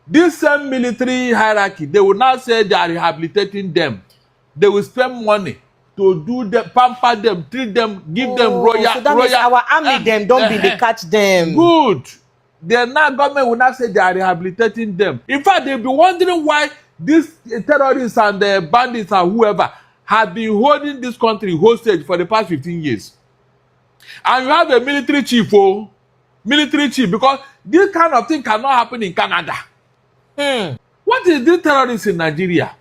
This same military hierarchy, they will now say they are rehabilitating them. They will spend money to do them, pamper them, treat them, give them royal. So that means our army them don't be they catch them. Good. Then now government will not say they are rehabilitating them. In fact, they'll be wondering why these terrorists and the bandits and whoever have been holding this country hostage for the past 15 years. And you have a military chief, because this kind of thing cannot happen in Canada. What is this terrorists in Nigeria?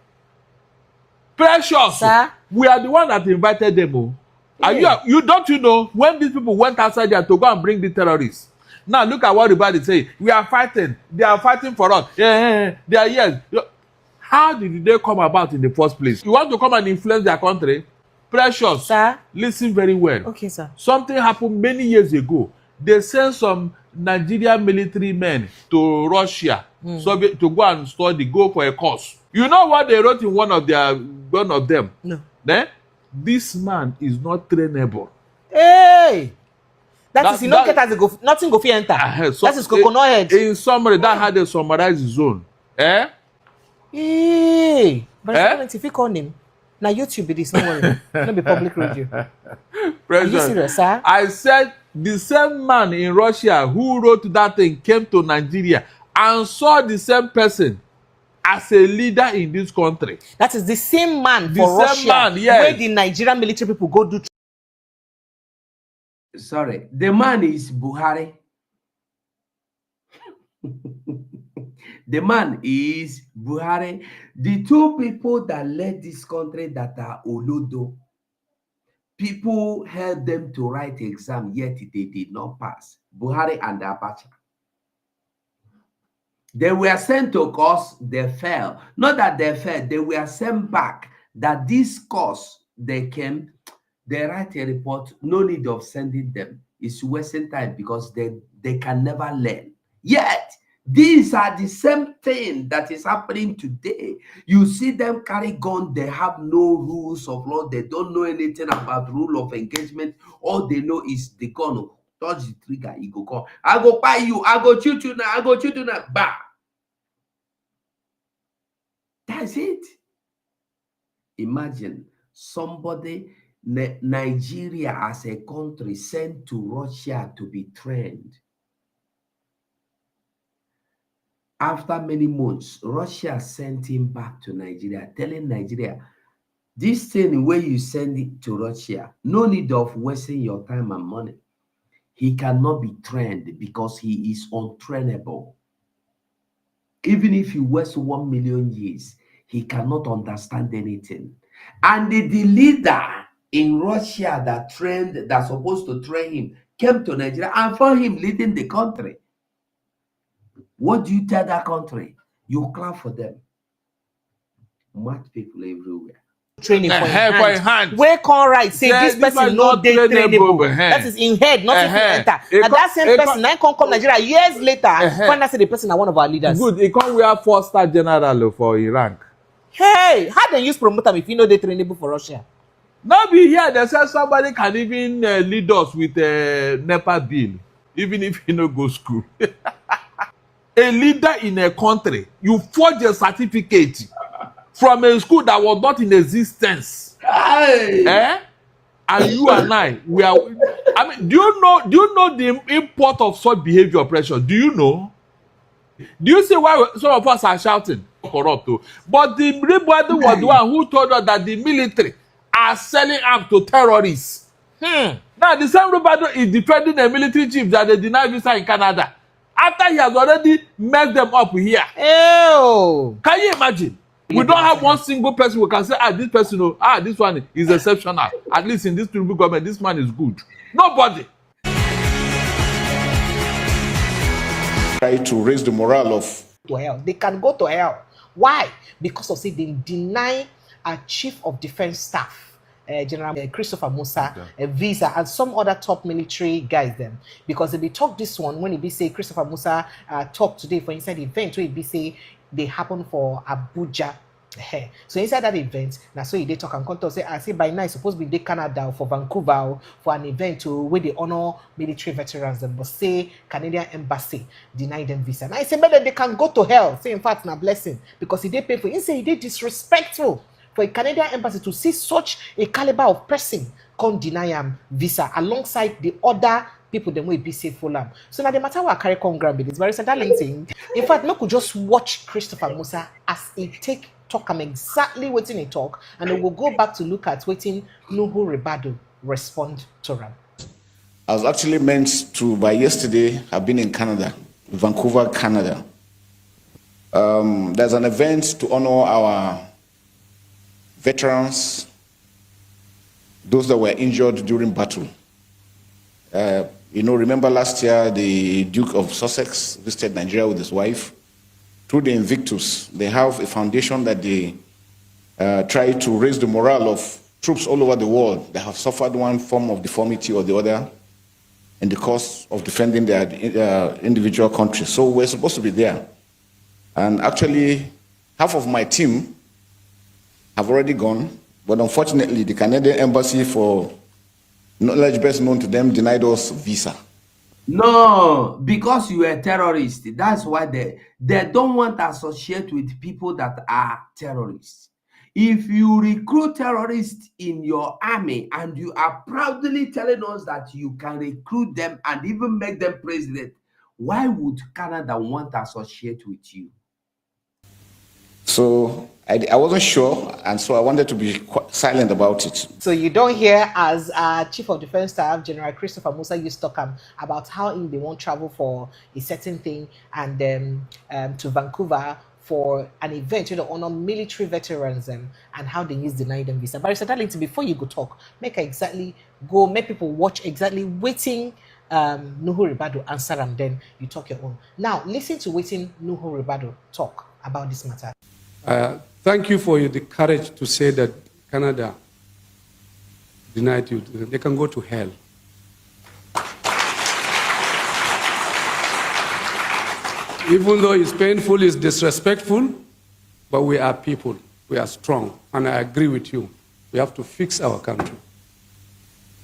Precious. Sir? We are the one that invited them. Are you don't you know when these people went outside there to go and bring the terrorists? Now look at what everybody say. We are fighting. They are fighting for us. They are yes. How did they come about in the first place? You want to come and influence their country? Precious. Sir? Listen very well. Okay, sir. Something happened many years ago. They sent some Nigerian military men to Russia Soviet, to go and study, go for a course. You know what they wrote in one of them? No. This man is not trainable. Hey! That is, you don't get as a go, nothing go fi enter. That is coconut head. In summary, that had a summarized zone. Hey! But if you call him, now YouTube it is no worry. Not be public radio. Are you serious, sir? I said the same man in Russia who wrote that thing came to Nigeria and saw the same person as a leader in this country. That is the same man for Russia, where the Nigerian military people go do. Sorry, the man is Buhari. The man is Buhari. The two people that led this country that are Olodo, people helped them to write exam, yet they did not pass. Buhari and Abacha. They were sent to course, they fell. Not that they fell, they were sent back. That this course, they came, they write a report, no need of sending them. It's wasting time because they can never learn. Yet, these are the same thing that is happening today. You see them carry gun, they have no rules of law, they don't know anything about rule of engagement. All they know is the gun. Touch the trigger, he go call. I go buy you, I go shoot you now, I go shoot you now. Bah. That's it. Imagine somebody, Nigeria as a country, sent to Russia to be trained. After many months, Russia sent him back to Nigeria, telling Nigeria, this thing where you send it to Russia, no need of wasting your time and money. He cannot be trained because he is untrainable. Even if you waste 1 million years, he cannot understand anything. And the leader in Russia that's supposed to train him came to Nigeria and found him leading the country. What do you tell that country? You clap for them. Mad people everywhere. training for for a hand. Where can right say this person no dey trainable? That is in head, not if enter. And that same person now come Nigeria years later. When I say the person are one of our leaders. Good, he come wear 4-star general for Iran. Hey, how they use promote him if you know they trainable for Russia? Now be here, they say somebody can even lead us with a NEPA bill, even if you no go school. A leader in a country, you forge a certificate from a school that was not in existence. And you and I, we are. I mean, do you know the import of such behavior pressure? Do you know? Do you see why some of us are shouting corrupt? But the everybody was the one who told us that the military are selling arms to terrorists. Now the same Rubado is defending a military chief that they deny visa in Canada after he has already messed them up here. Ew. Can you imagine? We don't have one single person who can say, this person, this one is exceptional. At least in this Tinubu government, this man is good. Nobody. Try to raise the morale of. To hell. They can go to hell. Why? Because of say they deny a chief of defense staff, General Christopher Musa, visa, and some other top military guys them. Because if they talk this one, when it be say Christopher Musa talk today for inside the event, where it be say they happen for Abuja. So inside that event, now so they talk and come to say, I say by now it's supposed to be in Canada or for Vancouver for an event to where they honor military veterans, but say Canadian embassy deny them visa. Now I say better they can go to hell. Say in fact na blessing because if they pay for it, say they disrespectful for a Canadian embassy to see such a caliber of person come deny them visa alongside the other people them will be safe for them. So now the matter what carry come ground it's very central thing. In fact, no could just watch Christopher Musa as he take talk him exactly what he talk, and then we'll go back to look at waiting Nuhu Ribadu respond to him. I was actually meant to by yesterday have been in Canada, Vancouver, Canada. There's an event to honor our veterans, those that were injured during battle. Remember last year the Duke of Sussex visited Nigeria with his wife. Through the Invictus, they have a foundation that they try to raise the morale of troops all over the world that have suffered one form of deformity or the other in the course of defending their individual countries. So we're supposed to be there. And actually, half of my team have already gone, but unfortunately, the Canadian Embassy, for knowledge best known to them, denied us visa. No, because you are a terrorist. That's why they don't want to associate with people that are terrorists. If you recruit terrorists in your army and you are proudly telling us that you can recruit them and even make them president, why would Canada want to associate with you? So I wasn't sure, and so I wanted to be silent about it. So you don't hear as Chief of Defense Staff General Christopher Musa used to talk about how they won't travel for a certain thing and to Vancouver for an event to honor military veterans and how they use deny them visa. But certainly before you go talk, make people watch exactly waiting Nuhu Ribadu answer and then you talk your own. Now listen to waiting Nuhu Ribadu talk about this matter. Thank you for the courage to say that Canada denied you. They can go to hell. Even though it's painful, it's disrespectful, but we are people. We are strong. And I agree with you. We have to fix our country.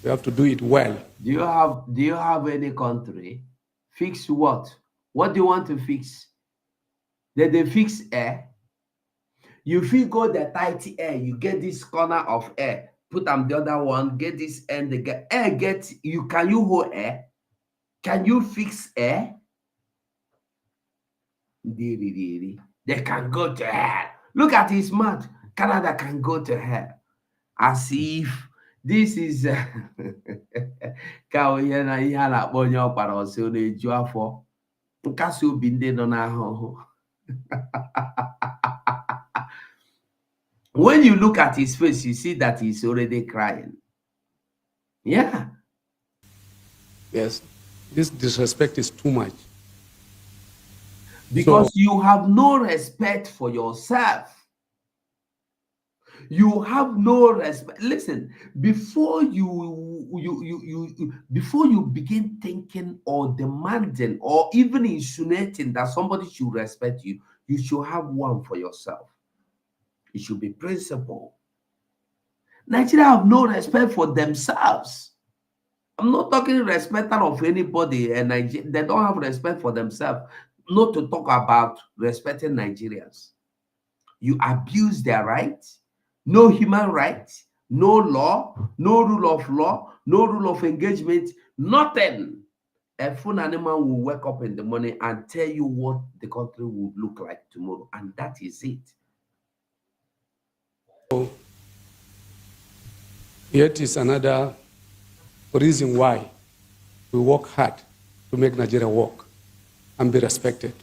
We have to do it well. Do you have any country? Fix what? What do you want to fix? Did they fix air? You feel go the tight air, you get this corner of air, put them the other one, get this end, the air get you. Can you hold air? Can you fix air? They can go to hell. Look at his mouth. Canada can go to hell. As if this is when you look at his face, you see that he's already crying. Yeah. Yes. This disrespect is too much. Because you have no respect for yourself. You have no respect. Listen, before before you begin thinking or demanding or even insinuating that somebody should respect you, you should have one for yourself. It should be principle. Nigeria have no respect for themselves. I'm not talking respect of anybody, and they don't have respect for themselves. Not to talk about respecting Nigerians. You abuse their rights, no human rights, no law, no rule of law, no rule of engagement, nothing. A full animal will wake up in the morning and tell you what the country would look like tomorrow, and that is it. Yet is another reason why we work hard to make Nigeria work and be respected.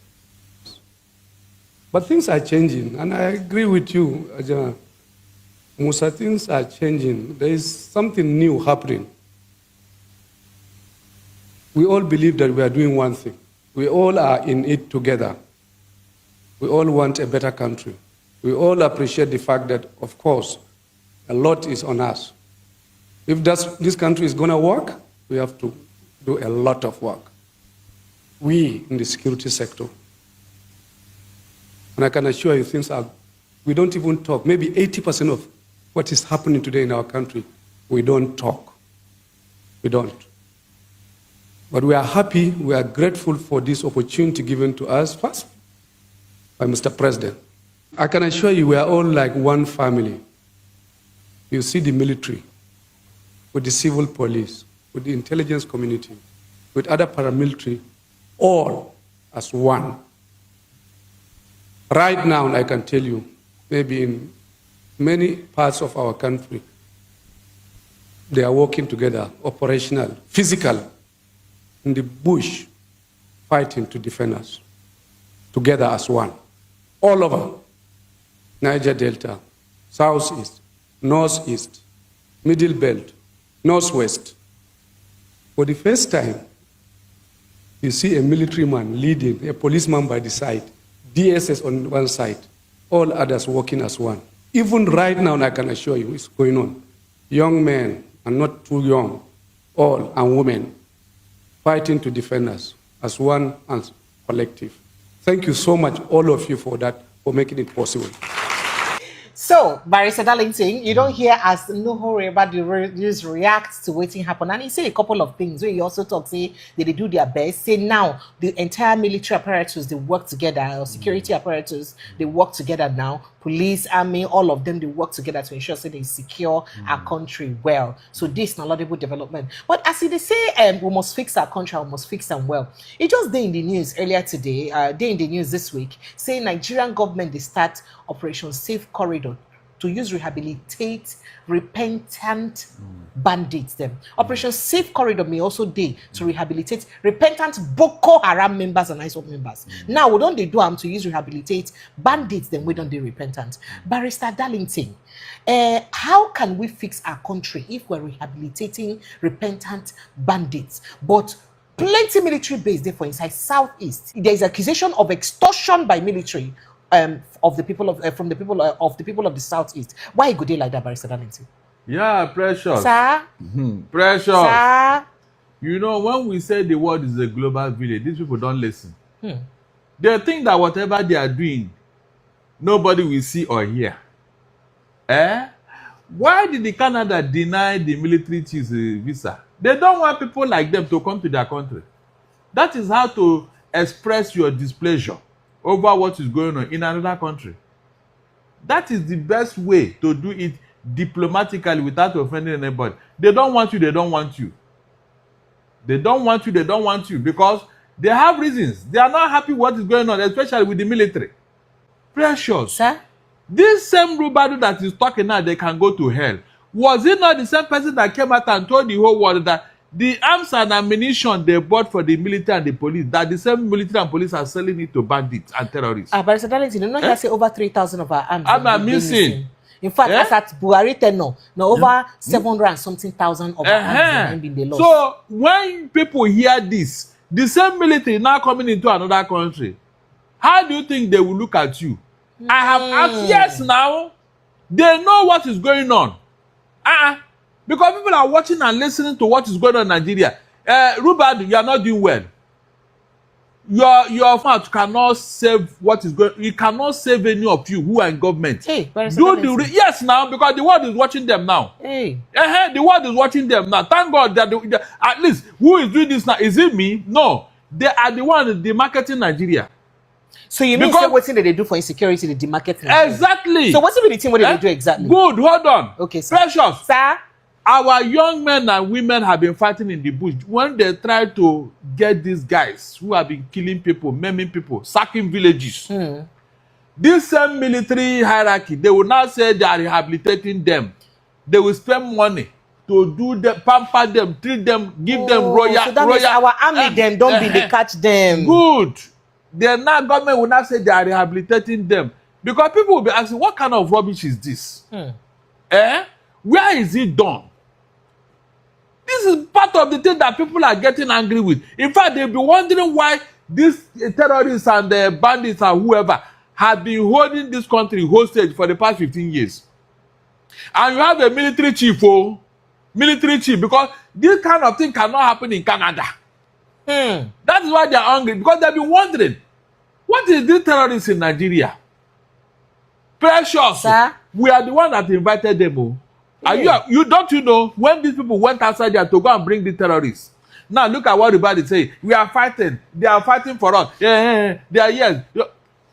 But things are changing, and I agree with you, Ajahn Musa. Things are changing. There is something new happening. We all believe that we are doing one thing. We all are in it together. We all want a better country. We all appreciate the fact that, of course, a lot is on us. If this country is going to work, we have to do a lot of work. We in the security sector. And I can assure you, we don't even talk. Maybe 80% of what is happening today in our country, we don't talk. We don't. But we are happy, we are grateful for this opportunity given to us, first by Mr. President. I can assure you, we are all like one family. You see the military, with the civil police, with the intelligence community, with other paramilitary, all as one. Right now, I can tell you, maybe in many parts of our country, they are working together, operational, physical, in the bush, fighting to defend us, together as one. All over, Niger Delta, Southeast, Northeast, Middle Belt, Northwest. For the first time, you see a military man leading, a policeman by the side, DSS on one side, all others working as one. Even right now, I can assure you, it's going on. Young men, and not too young, all, and women, fighting to defend us as one and collective. Thank you so much, all of you, for that, for making it possible. So, Barrister Darlington, you don't hear as Nuhu about the news reacts to waiting happen. And he say a couple of things where he also talks, say they do their best. Say now the entire military apparatus, they work together, or security apparatus, they work together now. Police, army, all of them, they work together to ensure they secure our country well. So this is a laudable development. But as they say, we must fix our country, we must fix them well. It just day in the news earlier today, day in the news this week, saying Nigerian government, they start Operation Safe Corridor to use rehabilitate repentant bandits them. Operation Safe Corridor may also day to rehabilitate repentant Boko Haram members and ISWAP members. Now, we don't they do them to use rehabilitate bandits, then we don't they repentant. Barrister Darlington, how can we fix our country if we're rehabilitating repentant bandits, but plenty military base there for inside Southeast? There is accusation of extortion by military of the people of from the people of the Southeast. Why go they like that, Barrister Darlington? Yeah, precious. Sir? Precious. Sir? You know, when we say the world is a global village, these people don't listen. They think that whatever they are doing, nobody will see or hear. Why did the Canada deny the military chiefs a visa? They don't want people like them to come to their country. That is how to express your displeasure over what is going on in another country. That is the best way to do it diplomatically without offending anybody. They don't want you, they don't want you. They don't want you, they don't want you, because they have reasons. They are not happy what is going on, especially with the military. Precious. Sir? This same Rubadu that is talking now, they can go to hell. Was it not the same person that came out and told the whole world that the arms and ammunition they bought for the military and the police, that the same military and police are selling it to bandits and terrorists? Barrister Darlington, you know, here say over 3,000 of our arms. I'm missing. In fact, as at Buhari tenor, now over 700 and something thousand of our arms have been the loss. So when people hear this, the same military now coming into another country, how do you think they will look at you? I have asked, yes, now They know what is going on. Because people are watching and listening to what is going on in Nigeria. Rubad, you are not doing well. Your mouth cannot save what is going. You cannot save any of you who are in government. Hey, yes now, because the world is watching them now. Hey, the world is watching them now. Thank God that at least who is doing this now? Is it me? No, they are the one the marketing Nigeria. So you mean what thing that they do for insecurity, the demarket Nigeria? Exactly. So what's the thing what they do exactly? Good, hold on. Okay, sir. Precious. Sir. Our young men and women have been fighting in the bush when they try to get these guys who have been killing people, maiming people, sacking villages. This same military hierarchy, they will now say they are rehabilitating them. They will spend money to do them, pamper them, treat them, give them royal. So that means our army them don't be they catch them. Good. The now government will not say they are rehabilitating them because people will be asking, what kind of rubbish is this? Where is it done? This is part of the thing that people are getting angry with. In fact, they'll be wondering why these terrorists and the bandits and whoever have been holding this country hostage for the past 15 years. And you have a military chief, because this kind of thing cannot happen in Canada. That is why they are angry, because they've been wondering, what is this terrorists in Nigeria? Precious, sir? We are the one that invited them. You know when these people went outside there to go and bring the terrorists? Now look at what everybody say. We are fighting. They are fighting for us. They are yes.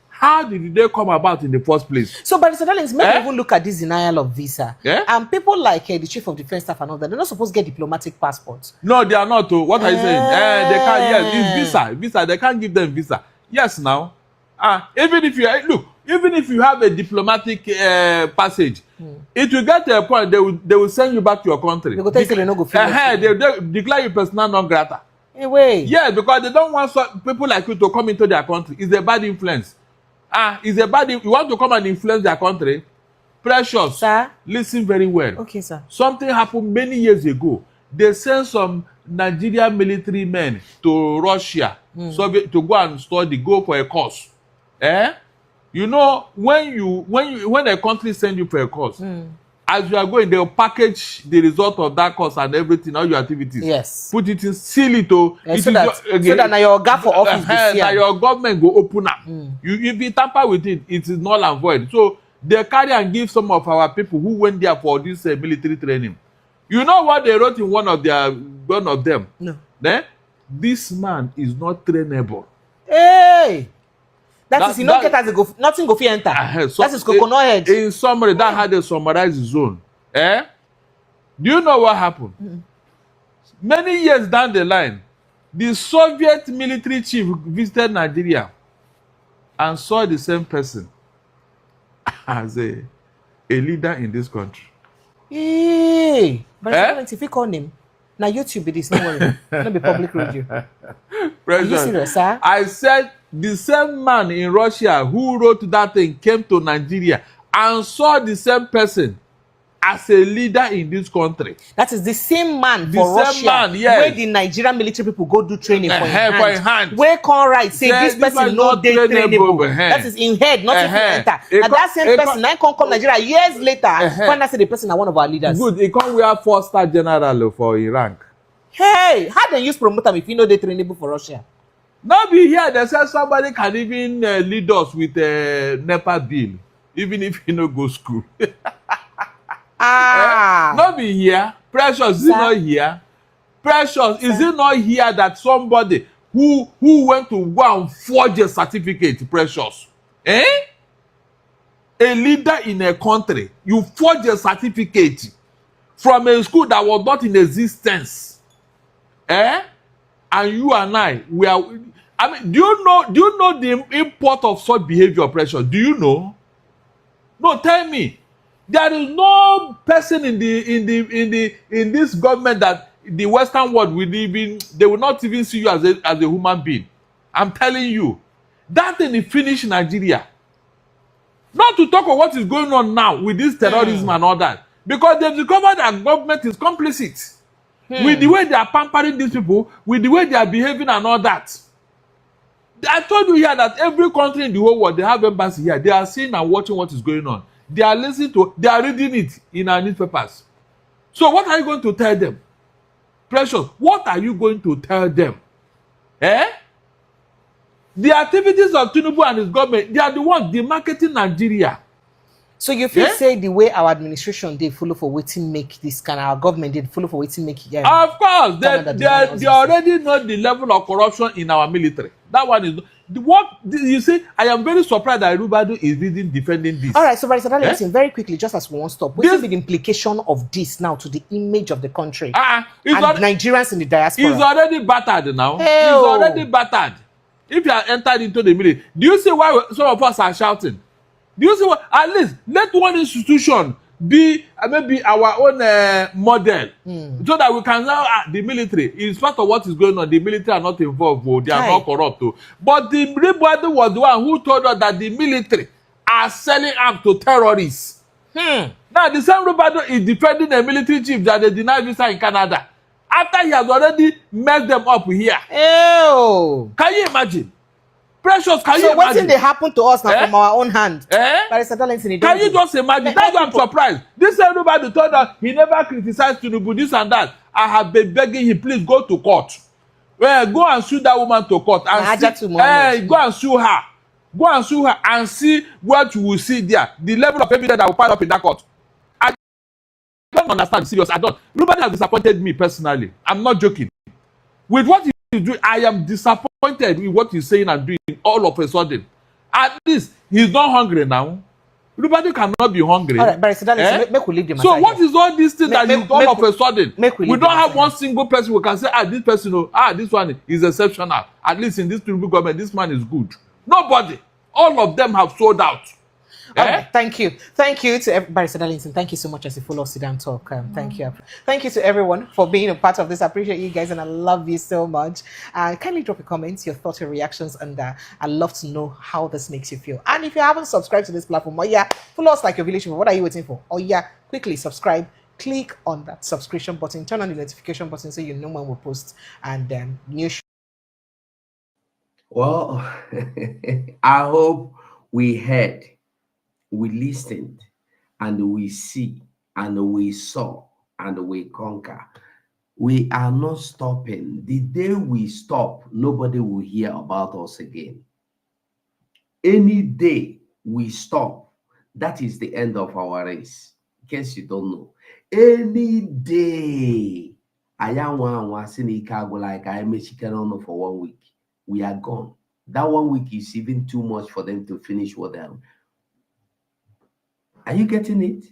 How did they come about in the first place? So, but let's even look at this denial of visa. And people like the chief of defense staff and all that, they're not supposed to get diplomatic passports. No, they are not. What are you saying? They can't. Yes, it's visa. They can't give them visa. Yes, now. Even if you have a diplomatic passage, it will get to a point they will send you back to your country. They declare you persona non grata. Yes, because they don't want people like you to come into their country. It's a bad influence. You want to come and influence their country? Precious, sir, listen very well. Okay, sir. Something happened many years ago. They sent some Nigerian military men to Russia to go and go for a course. You know, when a country send you for a course, as you are going, they'll package the result of that course and everything, all your activities. Yes. Put it in, seal it. So that now your gap for office now your government go open up. If you tamper with it, it is null and void. So they carry and give some of our people who went there for this military training. You know what they wrote in one of them? No. This man is not trainable. Hey! That is, nothing go fit enter. That is coconut head. In summary, that had a summarized zone. Do you know what happened? Many years down the line, the Soviet military chief visited Nigeria and saw the same person as a leader in this country. Hey! But if you call him, now YouTube it is not be public radio. Are you serious, sir? I said the same man in Russia who wrote that thing came to Nigeria and saw the same person as a leader in this country. That is the same man for Russia, where the Nigerian military people go do training for hand. Where can right say this person no dey trainable. That is in head, not in enter. And that same person now come Nigeria years later when I say the person are one of our leaders. Good, he come wear 4-star general for Iran. Hey, how they use promote them if you know they trainable for Russia? Now be here, they say somebody can even lead us with a NEPA bill, even if you no go school. Not be here. Precious, is it not here? Precious, is it not here that somebody who went to go and forge a certificate, Precious? A leader in a country, you forge a certificate from a school that was not in existence. And you and I do you know the import of such behavior, Precious? Do you know? No, tell me. There is no person in this government that the Western world they will not even see you as a human being. I'm telling you. That thing is finished in Nigeria. Not to talk of what is going on now with this terrorism and all that. Because they've discovered that government is complicit. With the way they are pampering these people, with the way they are behaving and all that. I told you here that every country in the whole world, they have embassy here. They are seeing and watching what is going on. They are listening to, they are reading it in our newspapers. So what are you going to tell them? Precious, what are you going to tell them? Eh? The activities of Tinubu and his government, they are the ones demarketing Nigeria. So you feel say the way our administration they follow for waiting make this kind of our government they follow for waiting make of course they already know the level of corruption in our military. That one is you see. I am very surprised that everybody is even defending this. All right, so Barrister listen very quickly, just as we won't stop. What will be the implication of this now to the image of the country and Nigerians in the diaspora? It's already battered now. Hell. It's already battered. If you are entered into the military, do you see why some of us are shouting? Do you see what? At least let one institution be maybe our own model, so that we can now the military. In spite of what is going on, the military are not involved. They are not corrupt. But the everybody was the one who told us that the military are selling arms to terrorists. Now the same everybody is defending a military chief that they denied visa in Canada after he has already messed them up here. Ew. Can you imagine? Precious, can you so imagine? What thing they happen to us now from our own hand? Can you just imagine? That's why I'm surprised. This everybody told us he never criticized Tinubu, this and that. I have been begging him, please go to court. Well, go and sue that woman to court and go and sue her. Go and sue her and see what you will see there. The level of evidence that will pile up in that court. I don't understand. Serious, I don't. Nobody has disappointed me personally. I'm not joking. With what he's doing, I am disappointed with what he's saying and doing all of a sudden. At least he's not hungry now. Everybody cannot be hungry. All right, Barrister make we leave the matter. So what is all this thing that you all of a sudden? We don't have one single person we can say, this person, this one is exceptional. At least in this Tinubu government, this man is good. Nobody. All of them have sold out. Right, thank you to everybody. Thank you so much as you follow sit and talk. Thank you to everyone for being a part of this. I appreciate you guys and I love you so much. Kindly drop your comments, your thoughts, your reactions, and I'd love to know how this makes you feel. And if you haven't subscribed to this platform, follow us like your village. What are you waiting for? Quickly subscribe. Click on that subscription button. Turn on the notification button so you know when we post and new. Well, I hope we heard. We listened and we see and we saw and we conquer. We are not stopping. The day we stop, nobody will hear about us again. Any day we stop, that is the end of our race. In case you don't know. Any day, I am like I may chicken on for 1 week. We are gone. That 1 week is even too much for them to finish what they are. Are you getting it?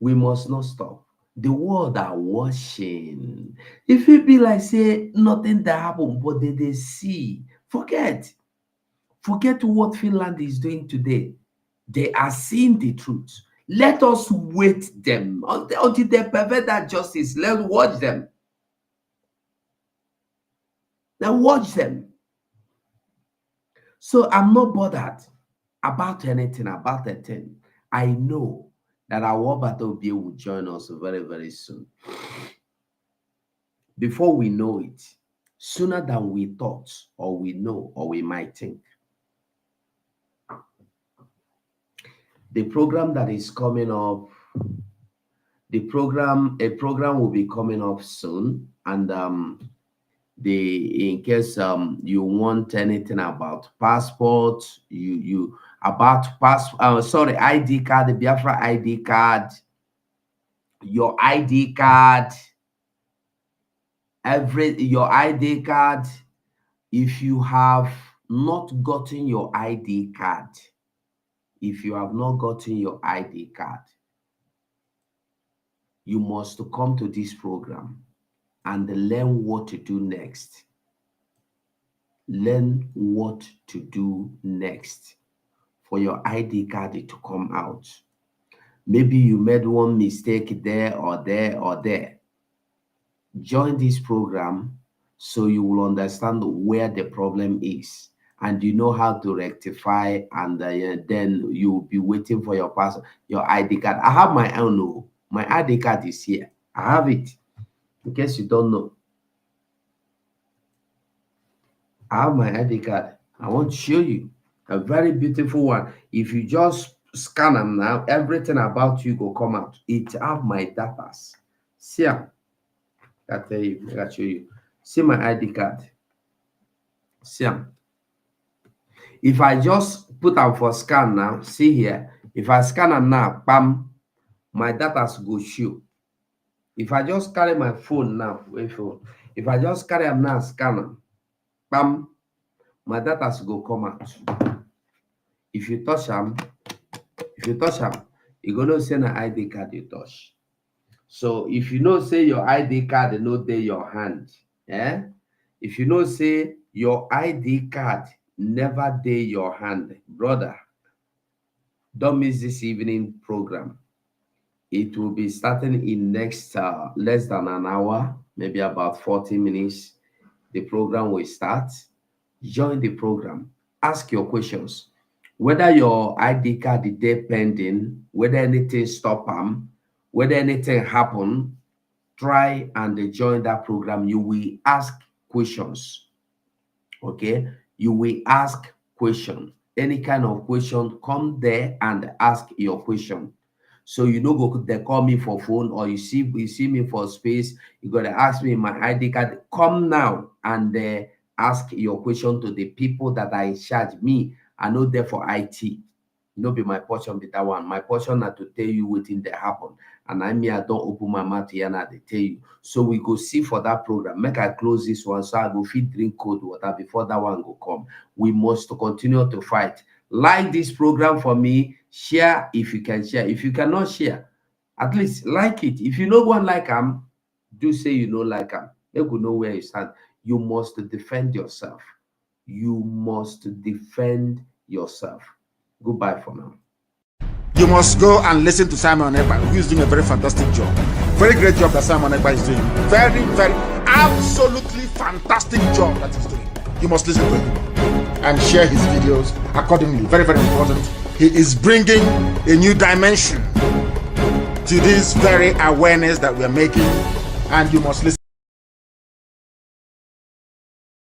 We must not stop. The world are watching. If it be like say nothing that happened, but they see. Forget what Finland is doing today. They are seeing the truth. Let us wait them until they pervert that justice. Let's watch them. Now watch them. So I'm not bothered about anything, about a thing. I know that our battle will join us very, very soon. Before we know it, sooner than we thought, or we know, or we might think. The program that is coming up, a program will be coming up soon, and in case you want anything about passport, ID card, the Biafra ID card, your ID card, your ID card. If you have not gotten your ID card, you must come to this program and learn what to do next. Learn what to do next for your ID card to come out. Maybe you made one mistake there or there or there. Join this program so you will understand where the problem is and you know how to rectify, and then you will be waiting for your ID card. I have my own. My ID card is here. I have it. In case you don't know, I have my ID card. I want to show you a very beautiful one. If you just scan them now, everything about you go come out. It have my data. See, I tell you, I got show you. See my ID card. See, if I just put them for scan now, see here. If I scan them now, bam, my data go show. If I just carry my phone now, wait for. If I just carry them now, scan them, bam, my data go come out. If you touch them, you're gonna send an ID card you touch. So if you know say your ID card no dey your hand, if you know say your ID card never dey your hand, brother, don't miss this evening program. It will be starting in next less than an hour, maybe about 40 minutes. The program will start. Join the program. Ask your questions. Whether your ID card is there pending, whether anything stop them, whether anything happen, try and join that program. You will ask questions. Okay? You will ask questions. Any kind of question, come there and ask your question. So you know, go they call me for phone, or you see me for space, you gotta ask me my ID card. Come now and ask your question to the people that are in charge. Me, I know there for IT. No be my portion be that one. My portion are to tell you within they happen. And I don't open my mouth here and I tell you. So we go see for that program. Make I close this one so I go feed drink cold water before that one go come. We must continue to fight. Like this program for me, share if you can share. If you cannot share, at least like it. If you know one like them, do say you know like them. They will know where you stand. You must defend yourself. You must defend yourself. Goodbye for now. You must go and listen to Simon Ekpa, who is doing a very fantastic job. Very great job that Simon Ekpa is doing. Very, very, absolutely fantastic job that he's doing. You must listen to him and share his videos accordingly. Very, very important. He is bringing a new dimension to this very awareness that we are making, and you must listen.